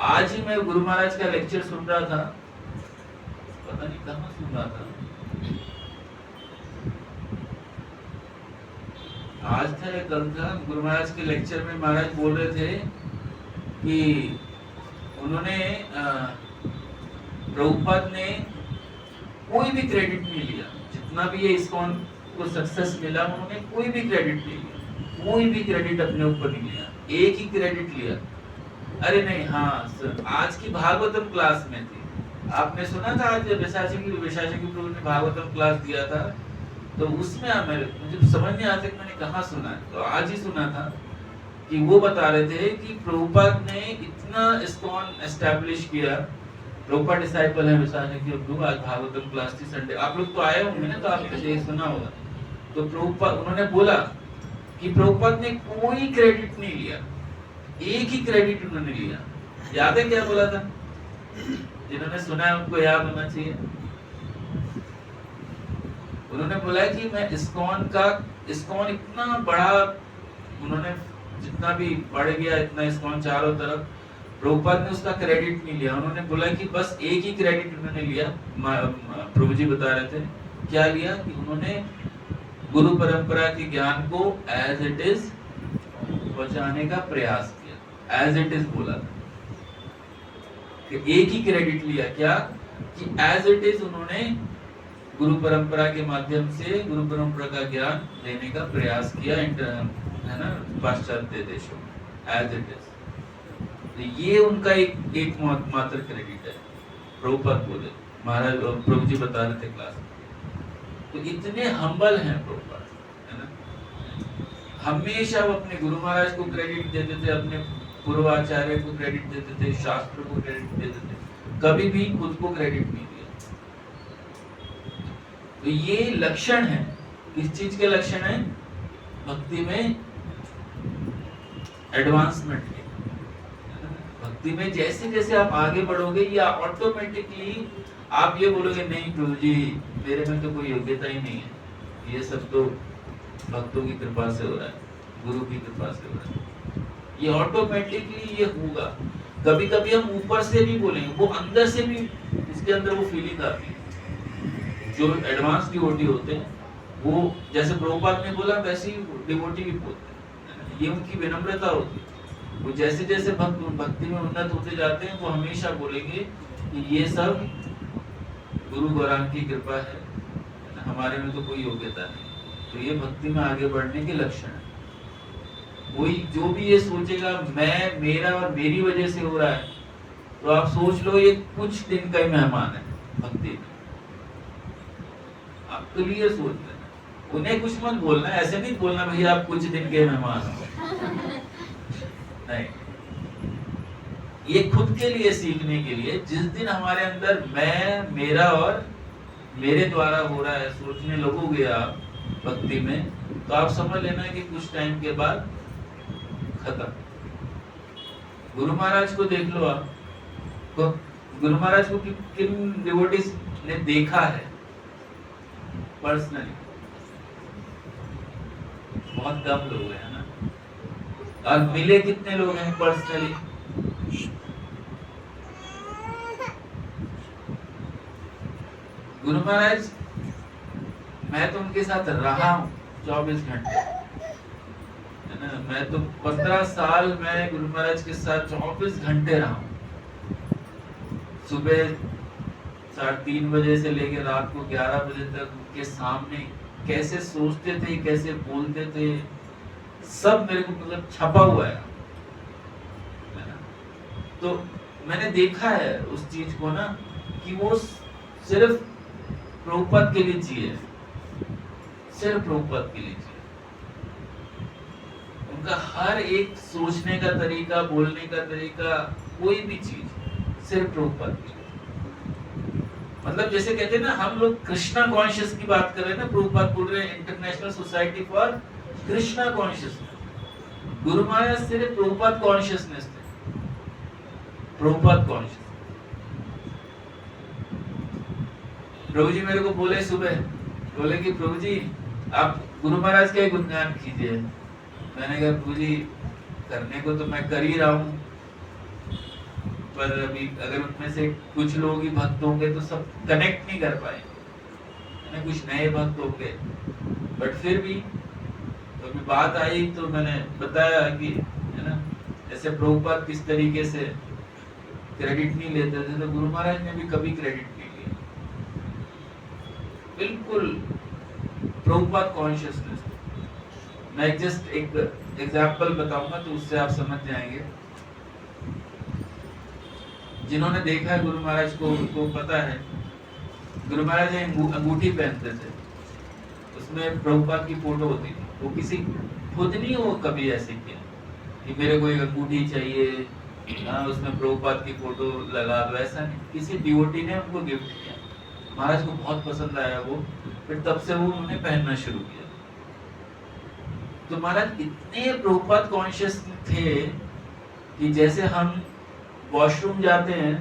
आज ही मैं गुरु महाराज का लेक्चर सुन रहा था, पता नहीं कहाँ सुन रहा था, आज था या कल था, गुरु महाराज के लेक्चर में महाराज बोल रहे थे कि उन्होंने प्रभुपाद ने कोई भी क्रेडिट नहीं लिया, जितना भी ये इस्कॉन को सक्सेस मिला उन्होंने कोई भी क्रेडिट नहीं लिया, कोई भी क्रेडिट अपने ऊपर नहीं लिया, एक ही क्रेडिट लिया, अरे नहीं हाँ सर, आज की भागवतम क्लास में थी, आपने सुना था आज विशाखी प्रभु ने भागवतम क्लास दिया था, तो उसमें मुझे समझ नहीं आता मैंने कहाँ सुना है, तो आज ही सुना था कि वो बता रहे थे कि प्रभुपाद ने इतना इस्कॉन एस्टैब्लिश किया, प्रभुपाद डिसाइपल है विशाखी प्रभु, आज भागवतम क्लास थी संडे, आप लोग तो आए होंगे ना, तो आपने ये सुना होगा, तो प्रभुपाद उन्होंने बोला कि प्रभुपाद ने कोई क्रेडिट नहीं लिया, एक ही क्रेडिट उन्होंने लिया, याद है क्या बोला था? जिन्होंने सुना है उनको याद होना चाहिए। उन्होंने बोला कि मैं इस्कॉन इतना बड़ा, उन्होंने जितना भी बढ़ गया इतना इस्कॉन चारों तरफ, प्रभुपाद ने उसका क्रेडिट नहीं लिया, उन्होंने बोला कि बस एक ही क्रेडिट उन्होंने लिया, प्रभु जी बता रहे थे क्या लिया, कि उन्होंने गुरु परंपरा के ज्ञान को एज इट इज पहुंचाने का प्रयास किया, एज इट इज बोला था, कि एक ही क्रेडिट लिया, क्या कि एज इट इज उन्होंने गुरु परंपरा के माध्यम से गुरु परंपरा का ज्ञान देने का प्रयास किया, है ना, पाश्चात्य देशों में, एज इट इज। तो ये उनका एक मात्र क्रेडिट है, प्रभुपाद बोले, महाराज प्रभु जी बता रहे थे क्लास में, तो इतने हम्बल हैं प्रभुपाद, है ना, हमेशा वो अपने गुरु महाराज को क्रेडिट देते थे, अपने पूर्वाचार्य को क्रेडिट देते थे, शास्त्र को क्रेडिट देते थे, कभी भी खुद को क्रेडिट नहीं दिया। तो ये लक्षण है, किस चीज के लक्षण है? भक्ति में एडवांसमेंट के, भक्ति में जैसे जैसे आप आगे बढ़ोगे, या ऑटोमेटिकली आप ये बोलोगे नहीं प्रभु जी मेरे में तो कोई योग्यता ही नहीं है, ये सब तो भक्तों की कृपा से हो रहा है, गुरु की कृपा से हो रहा है, ये ऑटोमेटिकली ये होगा। कभी कभी हम ऊपर से भी बोलेंगे, वो अंदर से भी इसके अंदर वो फीलिंग आती है। जो एडवांस डिवोटी होते हैं वो जैसे प्रभुपाद ने बोला वैसे ही डिवोटी भी बोलते हैं, ये उनकी विनम्रता होती है। वो जैसे जैसे भक्ति में उन्नत होते जाते हैं वो हमेशा बोलेंगे कि ये सब गुरु गौरांग की कृपा है, हमारे में तो कोई योग्यता नहीं। तो ये भक्ति में आगे बढ़ने के लक्षण है। कोई जो भी ये सोचेगा मैं, मेरा और मेरी वजह से हो रहा है, तो आप सोच लो ये कुछ दिन का ही मेहमान है भक्ति में। आप क्लियर सोच लेना, उन्हें कुछ मत बोलना, ऐसे नहीं बोलना भैया आप कुछ दिन के मेहमान हो, नहीं। ये खुद के लिए सीखने के लिए, जिस दिन हमारे अंदर मैं, मेरा और मेरे द्वारा हो रहा है सोचने लगोगे आप भक्ति में, तो आप समझ लेना कि कुछ टाइम के बाद खत्म। गुरु महाराज को देख लो आप, तो गुरु महाराज को किन डिवोटीज ने देखा है पर्सनली? बहुत कम लोग हैं ना, और मिले कितने लोग हैं पर्सनली? गुरु महाराज, मैं तो उनके साथ रहा हूँ 24 घंटे, है ना, मैं तो 15 साल मैं गुरु महाराज के साथ 24 घंटे रहा हूँ। सुबह 3:30 बजे से लेकर रात को 11 बजे तक उनके सामने कैसे सोचते थे, कैसे बोलते थे, सब मेरे को मतलब छपा हुआ है ना। तो मैंने देखा है उस चीज को ना, कि वो सिर्फ प्रभुपाद के लिए जिए, सिर्फ प्रभुपाद के लिए जिए। उनका हर एक सोचने का तरीका, बोलने का तरीका, कोई भी चीज सिर्फ प्रभुपाद के लिए। मतलब जैसे कहते हैं ना, हम लोग कृष्णा कॉन्शियस की बात कर रहे हैं ना, प्रभुपाद बोल रहे हैं international society for Krishna consciousness. Guru Maharaj सिर्फ प्रभुपाद कॉन्शियसनेस थे, प्रभुपाद कॉन्शियस। प्रभु जी मेरे को बोले सुबह, बोले कि प्रभु जी आप गुरु महाराज का ही गुणगान कीजिए। मैंने कहा प्रभु जी करने को तो मैं कर ही रहा हूँ, पर अभी अगर उनमें से कुछ लोग ही भक्त होंगे तो सब कनेक्ट नहीं कर पाएंगे, कुछ नए भक्त होंगे। बट फिर भी तो अभी बात आई तो मैंने बताया कि है ना, जैसे प्रभुपाद किस तरीके से क्रेडिट नहीं लेते थे, तो गुरु महाराज ने भी कभी क्रेडिट नहीं लिया। बिल्कुल प्रभुपाद कॉन्शियसनेस। मैं जस्ट एक एग्जांपल बताऊंगा तो उससे आप समझ जाएंगे। जिन्होंने देखा है गुरु महाराज को उनको पता है, गुरु महाराज अंगूठी पहनते थे, उसमें प्रभुपाद की फोटो होती थी। वो किसी खुद नहीं वो कभी ऐसे किया कि मेरे को एक अंगूठी चाहिए, उसमें प्रभुपाद की फोटो लगा दो, ऐसा नहीं। किसी डिवोटी ने उनको गिफ्ट किया, महाराज को बहुत पसंद आया वो, फिर तब से वो उन्होंने पहनना शुरू किया। तो महाराज इतने प्रभुपाद कॉन्शियस थे कि जैसे हम वॉशरूम जाते हैं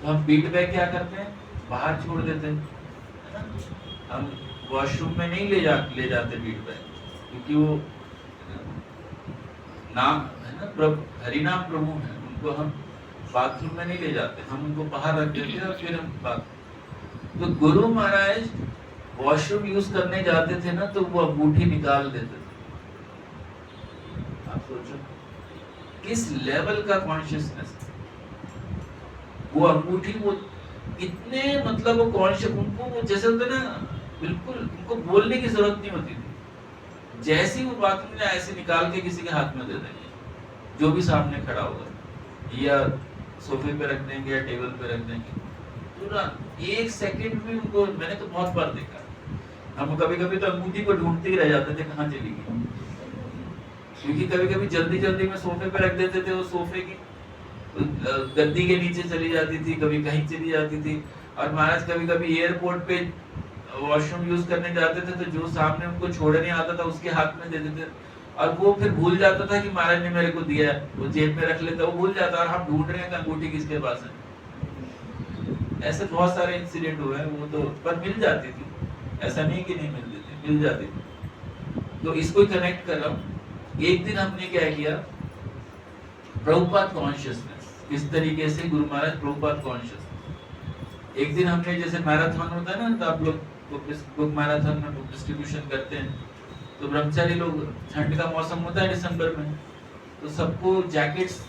तो हम बीट बैग क्या करते हैं, बाहर छोड़ देते हैं, है ना? हम वॉशरूम में नहीं ले जाते बीट बैग, क्योंकि वो नाम है ना, प्रभु हरिनाम प्रभु है, उनको हम बाथरूम में नहीं ले जाते, हम उनको बाहर रख देते हैं और फिर हम बात। तो गुरु महाराज वॉशरूम यूज करने जाते थे ना, तो वो अंगूठी निकाल देते थे। आप सोचो किस लेवल का कॉन्शियसनेस। वो अंगूठी वो इतने मतलब वो कॉन्शियस, उनको वो जैसे होते ना, बिल्कुल उनको बोलने की जरूरत नहीं होती थी, जैसी वो बात में ऐसे निकाल के किसी के हाथ में दे देंगे, जो भी सामने खड़ा होगा, या सोफे पे रख देंगे या टेबल पे रख देंगे। पूरा एक सेकंड में उनको, मैंने तो बहुत बार देखा। हम कभी कभी तो अंगूठी को ढूंढते ही रह जाते थे कहाँ चली गई, क्योंकि कभी कभी जल्दी जल्दी में सोफे पे रख देते थे, वो सोफे की गद्दी के नीचे चली जाती थी, कभी कहीं चली जाती थी। और महाराज कभी कभी एयरपोर्ट पे वॉशरूम यूज करने जाते थे, तो जो सामने उनको छोड़ने आता था उसके हाथ में दे देते, और वो फिर भूल जाता था कि महाराज ने मेरे को दिया, वो जेब में रख लेता, वो भूल जाता, और हम ढूंढ रहे हैं अंगूठी किसके पास है। ऐसे बहुत सारे इंसिडेंट हुए हैं। वो तो पर मिल जाती थी, ऐसा नहीं कि नहीं मिलती थी, मिल जाती थी। तो इसको कनेक्ट कर रहा हूँ। एक दिन हमने क्या किया, प्रभुपाद कॉन्शियसनेस, इस तरीके से गुरु महाराज प्रभुपाद कॉन्शियस। एक दिन हमने, जैसे मैराथन होता है ना, तो आप लोग बुक मैराथन में बुक डिस्ट्रीब्यूशन करते हैं, तो ब्रह्मचारी लोग, ठंड का मौसम होता है दिसंबर में, तो सबको जैकेट्स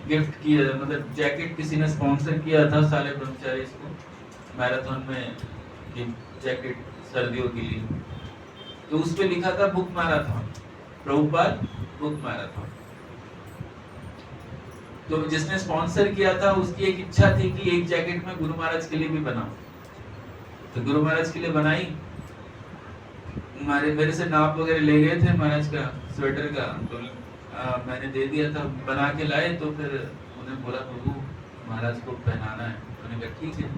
गिफ्ट किया, मतलब जैकेट किसी ने स्पॉन्सर किया था सारे ब्रह्मचारी को मैराथन में, कि जैकेट सर्दियों के लिए। तो उस पे लिखा था book marathon, Prabhupada book marathon. तो जिसने स्पॉन्सर किया था उसकी एक इच्छा थी कि एक जैकेट में गुरु महाराज के लिए भी बनाऊं, तो गुरु महाराज के लिए बनाई। मेरे से नाप वगैरह ले गए थे महाराज का स्वेटर का, तो मैंने दे दिया था, बना के लाए। तो फिर उन्हें बोला प्रभु महाराज को पहनाना है। मैंने कहा ठीक है।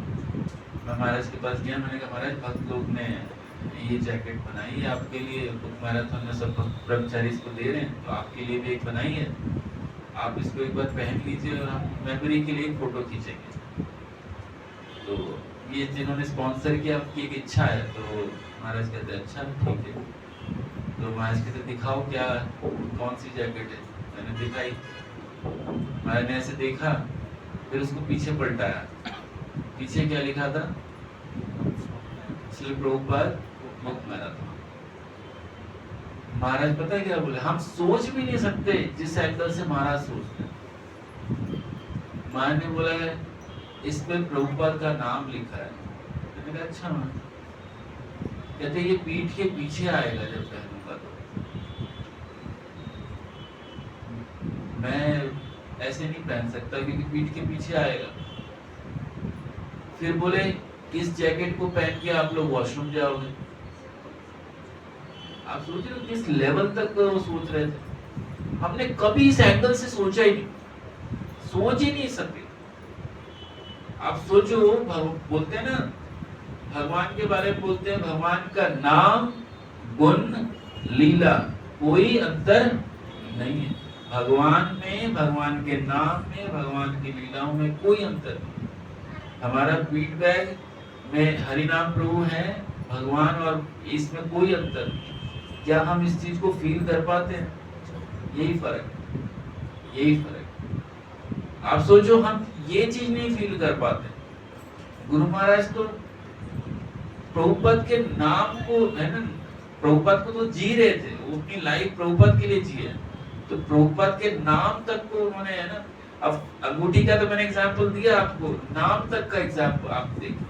मैं महाराज के पास गया, मैंने कहा महाराज भक्त लोग ने ये जैकेट बनाई है आपके लिए, बुक मैराथन में सब ब्रह्मचारी इसको दे रहे हैं, तो आपके लिए भी एक बनाई है, आप इसको एक बार पहन लीजिए और हम मेमोरी के लिए एक फोटो खींचेंगे। तो ये जिन्होंने स्पॉन्सर किया उनकी एक इच्छा है, तो महाराज कहते हैं अच्छा ठीक है। तो महाराज कहते दिखाओ क्या, कौन सी जैकेट है। मैंने दिखाई, महाराज ने ऐसे देखा, फिर उसको पीछे पलटाया, पीछे क्या लिखा था, श्री प्रभुपाद बुक मैराथन। महाराज पता है क्या बोले, हम सोच भी नहीं सकते जिस एंगल से महाराज सोचते। महाराज ने बोला है इस पे प्रभुपाद का नाम लिखा है। मैंने कहा अच्छा। कहते ये पीठ के पीछे आएगा जब पहनूंगा तो। मैं ऐसे नहीं पहन सकता क्योंकि पीठ के पीछे आएगा। फिर बोले इस जैकेट को पहन के आप लोग वॉशरूम जाओगे। आप सोच रहे हो किस लेवल तक वो सोच रहे थे। हमने कभी इस एंगल से सोचा ही नहीं, सोच ही नहीं सकते। आप सोचो, बोलते हैं ना, भगवान के बारे में बोलते हैं, भगवान का नाम, गुण, लीला, कोई अंतर नहीं है। भगवान में, भगवान के नाम में, भगवान की लीलाओं में कोई अंतर नहीं। हमारा फीडबैक में हरिनाम प्रभु है, भगवान, और इसमें कोई अंतर नहीं। क्या हम इस चीज को फील कर पाते हैं? यही फर्क है, यही फर्क है। आप सोचो, हम ये चीज नहीं फील कर पाते। गुरु महाराज तो प्रभुपद के नाम को, है ना, प्रभुपद को तो जी रहे थे, वो अपनी लाइफ प्रभुपद के लिए जिए, तो प्रभुपद के नाम तक को उन्होंने, है ना, अब अंगूठी का तो मैंने एग्जांपल दिया आपको, नाम तक का एग्जांपल आप देखिए।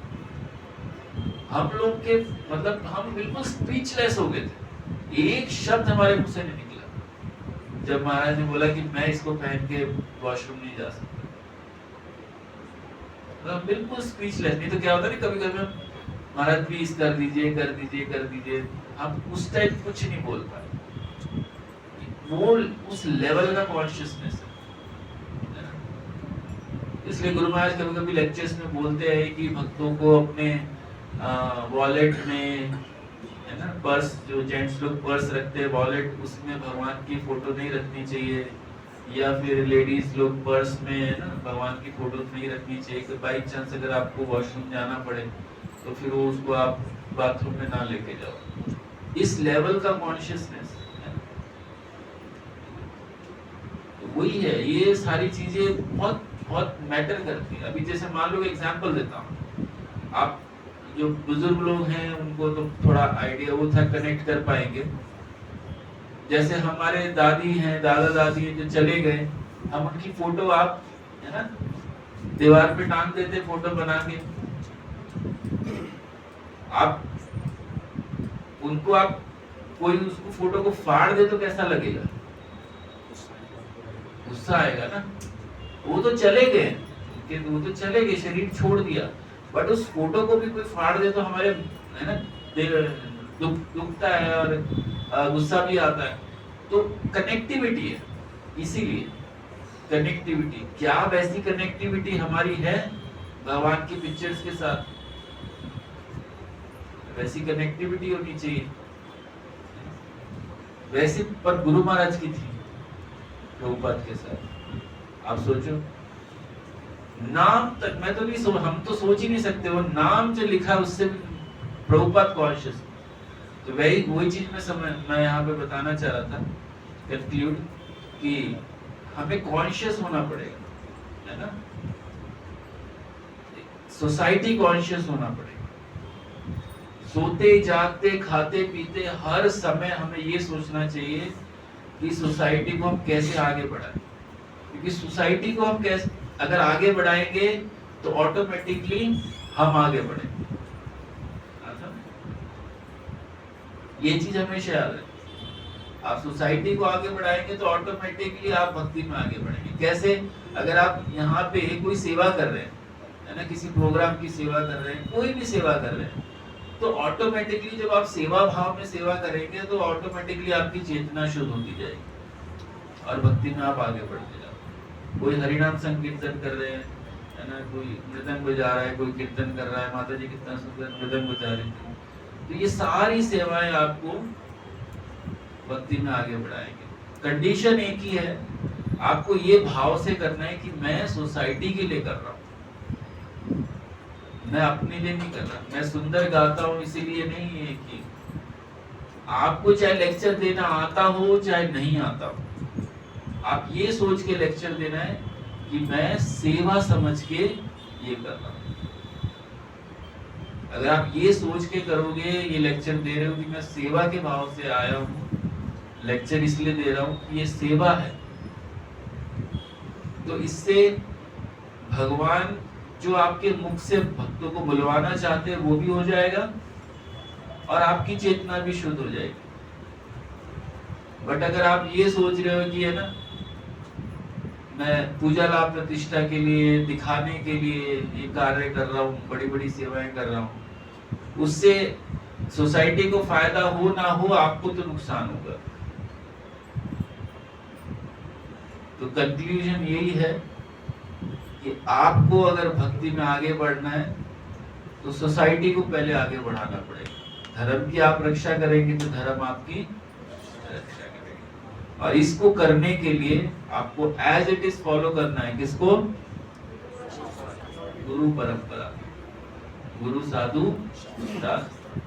हम लोग के मतलब हम बिल्कुल स्पीचलेस हो गए थे, एक शब्द हमारे मुंह से नहीं निकला जब महाराज ने बोला कि मैं इसको पहन के वॉशरूम नहीं जा सकता। मतलब बिल्कुल स्पीचलेस। नहीं तो क्या होता है, कभी कभी महाराज प्लीज कर दीजिए, कर दीजिए, कर दीजिए, हम उस टाइप कुछ नहीं बोल पाए। वो उस लेवल का कॉन्शियसनेस है। इसलिए गुरु महाराज कभी कभी लेक्चर्स में बोलते हैं कि भक्तों को अपने वॉलेट में, है ना, पर्स, जो जेंट्स लोग पर्स रखते हैं वॉलेट, उसमें भगवान की फोटो नहीं रखनी चाहिए, या फिर लेडीज लोग पर्स में, है ना, भगवान की फोटो नहीं रखनी चाहिए कि बाई चांस अगर आपको वॉशरूम जाना पड़े तो फिर वो उसको आप बाथरूम में ना लेके जाओ। इस लेवल का कॉन्शियसनेस है। तो वही है, ये सारी चीजें बहुत बहुत मैटर करती है। अभी जैसे मान लो एग्जांपल देता हूँ, आप जो बुजुर्ग लोग हैं उनको तो थोड़ा आइडिया वो था, कनेक्ट कर पाएंगे। जैसे हमारे दादी हैं, दादा दादी हैं जो चले गए, हम उनकी फोटो, आप, है ना, दीवार पे टांग देते फोटो बना के। आप उनको, आप कोई उसको फोटो को फाड़ दे तो कैसा लगेगा? गुस्सा आएगा ना। वो तो चले गए, वो तो चले गए, शरीर छोड़ दिया, बट उस फोटो को भी कोई फाड़ दे तो हमारे, है ना, दुखता है और गुस्सा भी आता है। तो कनेक्टिविटी है, इसीलिए कनेक्टिविटी। क्या वैसी कनेक्टिविटी हमारी है भगवान की पिक्चर्स के साथ? वैसी कनेक्टिविटी होनी चाहिए वैसी, पर गुरु महाराज की थी प्रभुपाद के साथ। आप सोचो, नाम तक, मैं तो नहीं हम तो सोच ही नहीं सकते, वो नाम जो लिखा उससे प्रभुपाद कॉन्शियस। तो वही चीज मैं यहाँ पे बताना चाह रहा था, कंक्लूड, कि हमें कॉन्शियस होना पड़ेगा, है ना, सोसाइटी कॉन्शियस होना पड़ेगा। सोते जागते खाते पीते हर समय हमें ये सोचना चाहिए कि सोसाइटी को हम कैसे आगे बढ़ाएं, क्योंकि सोसाइटी को हम कैसे अगर आगे बढ़ाएंगे तो ऑटोमेटिकली हम आगे बढ़ेंगे। ये चीज हमेशा याद है। आप सोसाइटी को आगे बढ़ाएंगे तो ऑटोमेटिकली आप भक्ति में आगे बढ़ेंगे। कैसे? अगर आप यहाँ पे कोई सेवा कर रहे हैं, है ना, किसी प्रोग्राम की सेवा कर रहे हैं, कोई भी सेवा कर रहे हैं, तो ऑटोमेटिकली जब आप सेवा भाव में सेवा करेंगे तो ऑटोमेटिकली आपकी चेतना शुद्ध होती जाएगी और भक्ति में आप आगे बढ़ते जाओ। कोई हरिनाम संकीर्तन कर रहे हैं, है ना, कोई मृदंग बजा रहा है, कोई कीर्तन कर रहा है, माता जी कितना सुंदर मृदंग बजा रही है, तो ये सारी सेवाएं आपको भक्ति में आगे बढ़ाएंगे। कंडीशन एक ही है, आपको ये भाव से करना है कि मैं सोसाइटी के लिए कर रहा हूँ, मैं अपने लिए नहीं कर रहा। मैं सुंदर गाता हूँ इसीलिए नहीं है कि आपको चाहे लेक्चर देना आता हो चाहे नहीं आता हो, आप ये सोच के लेक्चर देना है कि मैं सेवा समझ के ये कर रहा हूँ। अगर आप ये सोच के करोगे, ये लेक्चर दे रहे हो कि मैं सेवा के भाव से आया हूँ, लेक्चर इसलिए दे रहा हूँ कि ये सेवा है, तो इससे भगवान जो आपके मुख से भक्तों को बुलवाना चाहते हैं वो भी हो जाएगा और आपकी चेतना भी शुद्ध हो जाएगी। बट अगर आप ये सोच रहे हो कि, है ना, मैं पूजा लाभ प्रतिष्ठा के लिए, दिखाने के लिए ये कार्य कर रहा हूँ, बड़ी बड़ी सेवाएं कर रहा हूँ, उससे सोसाइटी को फायदा हो ना हो, आपको तो नुकसान होगा। तो कंक्लूजन यही है कि आपको अगर भक्ति में आगे बढ़ना है तो सोसाइटी को पहले आगे बढ़ाना पड़ेगा। धर्म की आप रक्षा करेंगे तो धर्म आपकी रक्षा करेगा। और इसको करने के लिए आपको एज इट इज फॉलो करना है। किसको? गुरु परंपरा, गुरु साधु शास्त्र,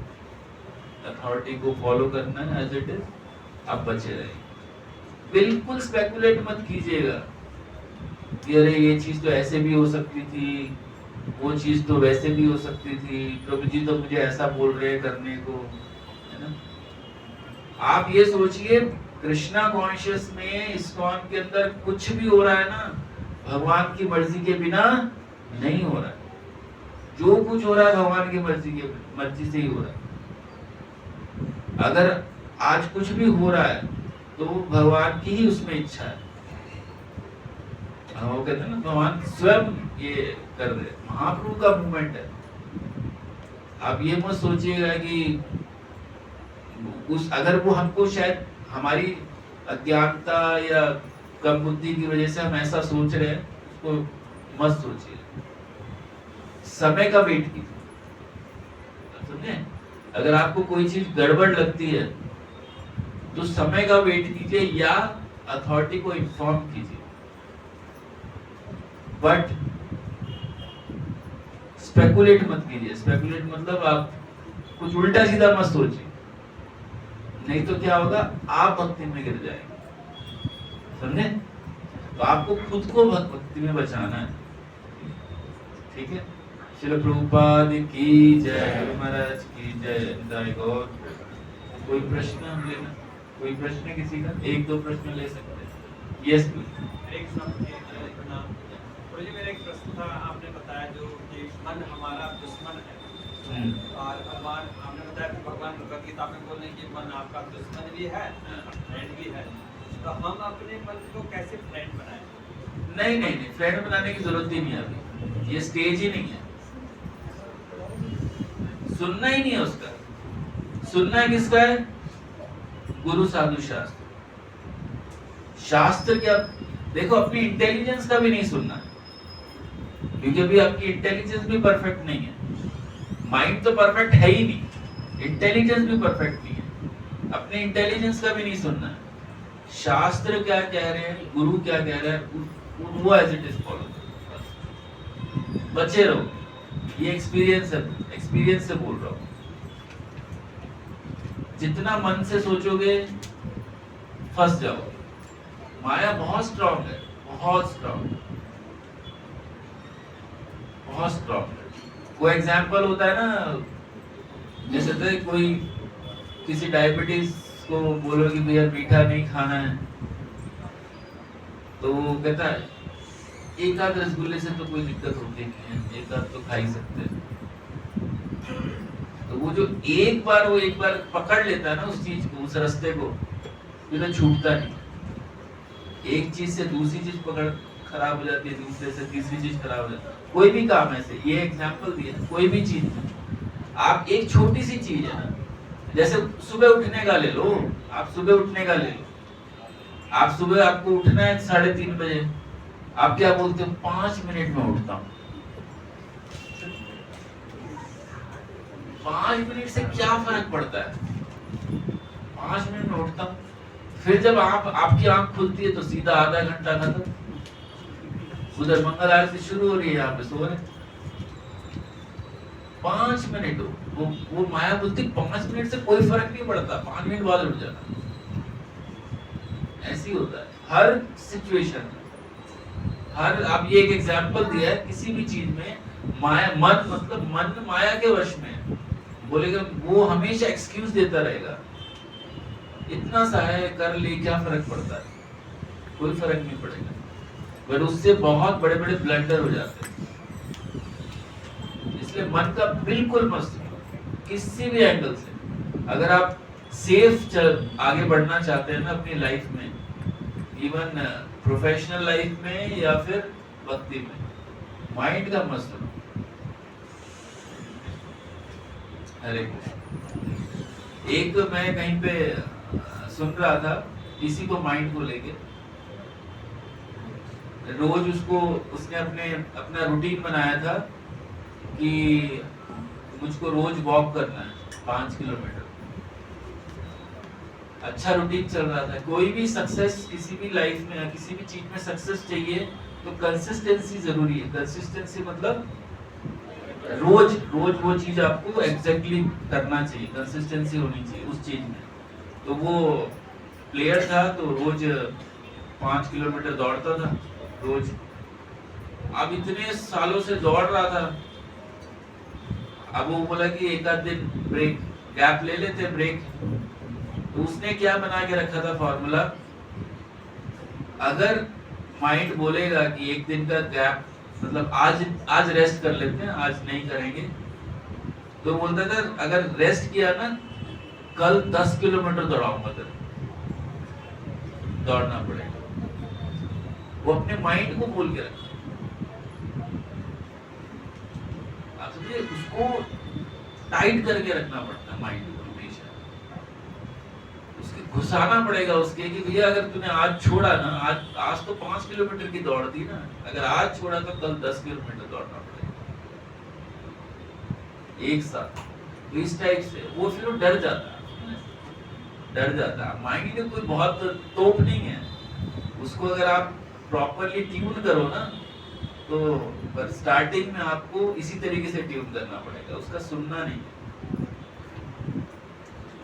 अथॉरिटी को फॉलो करना है एज इट इज। आप बचे रहिए, बिल्कुल स्पेकुलेट मत कीजिएगा कि अरे ये चीज तो ऐसे भी हो सकती थी, वो चीज तो वैसे भी हो सकती थी, प्रभु जी तो मुझे ऐसा बोल रहे हैं करने को, है ना। आप ये सोचिए कृष्णा कॉन्शियस में इस्कॉन के अंदर कुछ भी हो रहा है ना, भगवान की मर्जी के बिना नहीं हो रहा है। जो कुछ हो रहा है भगवान की मर्जी से ही हो रहा है। अगर आज कुछ भी हो रहा है तो भगवान की ही उसमें इच्छा है। वो कहते हैं ना भगवान स्वयं ये कर रहे, महाप्रभु का मूवमेंट है। आप ये मत सोचिएगा कि उस अगर वो हमको शायद हमारी अज्ञानता या कम बुद्धि की वजह से हम ऐसा सोच रहे हैं, उसको मत सोचिए। समय का वेट कीजिए, समझे। अगर आपको कोई चीज गड़बड़ लगती है तो समय का वेट कीजिए या अथॉरिटी को इन्फॉर्म कीजिए, बट स्पेकुलेट मत कीजिए। स्पेकुलेट मतलब आप कुछ उल्टा सीधा मत सोचिए, नहीं तो क्या होगा, आप भक्ति में गिर जाएंगे, समझे। तो आपको खुद को भक्ति में बचाना है, ठीक है। श्रील प्रभुपाद की जय, महाराज की जय। जय गौर। कोई प्रश्न हम लेना? कोई प्रश्न किसी का? एक दो प्रश्न ले सकते हैं। यस जी, मेरा एक प्रश्न था। आपने बताया जो कि मन हमारा दुश्मन है, और भगवान आपने बताया कि भगवान भगवद गीता में बोल रहे हैं कि मन आपका दुश्मन भी है, फ्रेंड भी है। तो हम अपने मन को कैसे फ्रेंड बनाएं? नहीं नहीं नहीं, फ्रेंड बनाने की जरूरत ही नहीं है अभी, ये स्टेज ही नहीं है। सुनना ही नहीं है उसका। सुनना है किसका है? गुरु साधु शास्त्र। शास्त्र क्या? देखो, अपनी इंटेलिजेंस का भी नहीं सुनना, क्योंकि अभी आपकी इंटेलिजेंस भी परफेक्ट नहीं है। माइंड तो परफेक्ट है ही नहीं, इंटेलिजेंस भी परफेक्ट नहीं है। अपने इंटेलिजेंस का भी नहीं सुनना है। शास्त्र क्या कह रहे हैं, गुरु क्या कह रहे हैं, वो एज इट इज फॉलो। बचे रहो, ये एक्सपीरियंस है, एक्सपीरियंस से बोल रहा हूँ। जितना मन से सोचोगे फंस जाओगे। माया बहुत स्ट्रांग है, बहुत स्ट्रांग, बहुत स्ट्रांग है। कोई एग्जाम्पल होता है ना, जैसे तो कोई किसी डायबिटीज को बोलो कि भैया मीठा नहीं खाना है, तो वो कहता है एक आध रसगुल्ले से तो कोई दिक्कत होती नहीं है, एक आध तो खा ही सकते हैं। तो वो जो एक बार पकड़ लेता है ना उस चीज को, उस रास्ते को, तो छूटता नहीं। एक चीज से दूसरी चीज पकड़ खराब हो जाती है, दूसरे से तीसरी चीज खराब हो जाती है। कोई भी काम ऐसे, ये एग्जाम्पल दिया, कोई भी चीज आप, एक छोटी सी चीज है ना, जैसे सुबह उठने का ले लो, आप सुबह उठने का ले लो। आप सुबह आपको उठना है 3:30 बजे, आप क्या बोलते हो? 5 मिनट में उठता हूँ। 5 मिनट से क्या फर्क पड़ता है? 5 मिनट में उठता हूँ। फिर जब आपकी आंख खुलती है तो सीधा आधा घंटा खत्म। उधर मंगल आरती शुरू हो रही है, यहाँ पे सो रहे। 5 मिनट वो माया बोलती 5 मिनट से कोई फर्क नहीं पड़ता, 5 मिनट बाद उठ जाना। ऐसी होता है हर सिचुएशन में। हर, आप ये एक एग्जाम्पल दिया है, किसी भी चीज में माया, मन मतलब मन माया के वश में बोलेगा, वो हमेशा एक्सक्यूज देता रहेगा। इतना सा है, कर ले, क्या फर्क पड़ता है? कोई फर्क नहीं पड़ेगा, बट उससे बहुत बड़े बड़े ब्लंडर हो जाते हैं। इसलिए मन का बिल्कुल मत सुनो, किसी भी एंगल से। अगर आप सेफ आगे बढ़ना चाहते हैं ना अपनी लाइफ में, इवन प्रोफेशनल लाइफ में या फिर भक्ति में, माइंड का मत सुनो। हरे कृष्ण। एक मैं कहीं पे सुन रहा था, इसी को माइंड को लेके, रोज उसको उसने अपना रूटीन बनाया था कि मुझको रोज वॉक करना है 5 किलोमीटर। अच्छा रूटीन चल रहा था। कोई भी सक्सेस किसी भी लाइफ में किसी भी चीज में सक्सेस चाहिए तो कंसिस्टेंसी जरूरी है। कंसिस्टेंसी मतलब रोज रोज वो चीज आपको एग्जैक्टली करना चाहिए, कंसिस्टेंसी होनी चाहिए उस चीज में। तो वो प्लेयर था तो रोज 5 किलोमीटर दौड़ता था रोज। अब इतने सालों से दौड़ रहा था, अब वो बोला कि एक आध दिन ब्रेक गैप ले लेते ब्रेक। तो उसने क्या बना के रखा था फॉर्मूला, अगर माइंड बोलेगा कि एक दिन का गैप मतलब आज रेस्ट कर लेते हैं, आज नहीं करेंगे, तो बोलता था अगर रेस्ट किया ना कल 10 किलोमीटर दौड़ाऊंगा, तो दौड़ना पड़ेगा। वो अपने माइंड को बोल के रखा। आप समझे, उसको टाइट करके रखना पड़ता है माइंड को हमेशा। उसके घुसाना पड़ेगा उसके कि भैया अगर तूने आज छोड़ा ना, आज तो 5 किलोमीटर की दौड़ दी ना, अगर आज छोड़ा तो कल 10 किलोमीटर दौड़ना पड़ेगा एक साथ। तो इस टाइप से वो फिर डर जाता है। माइंड में कोई बहुत तोप नहीं है, उसको अगर आप प्रॉपरली ट्यून करो ना तो पर स्टार्टिंग में आपको इसी तरीके से ट्यून करना पड़ेगा, उसका सुनना नहीं।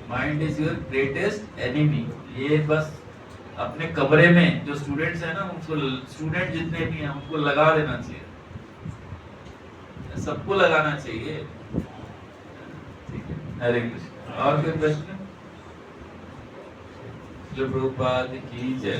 Mind is your greatest enemy. ये बस अपने कमरे में जो स्टूडेंट्स हैं ना, उनको स्टूडेंट जितने भी हैं उनको लगा देना चाहिए, सबको लगाना चाहिए। हरे कृष्ण। और कोई प्रश्न? जो प्रभुपाद की जय।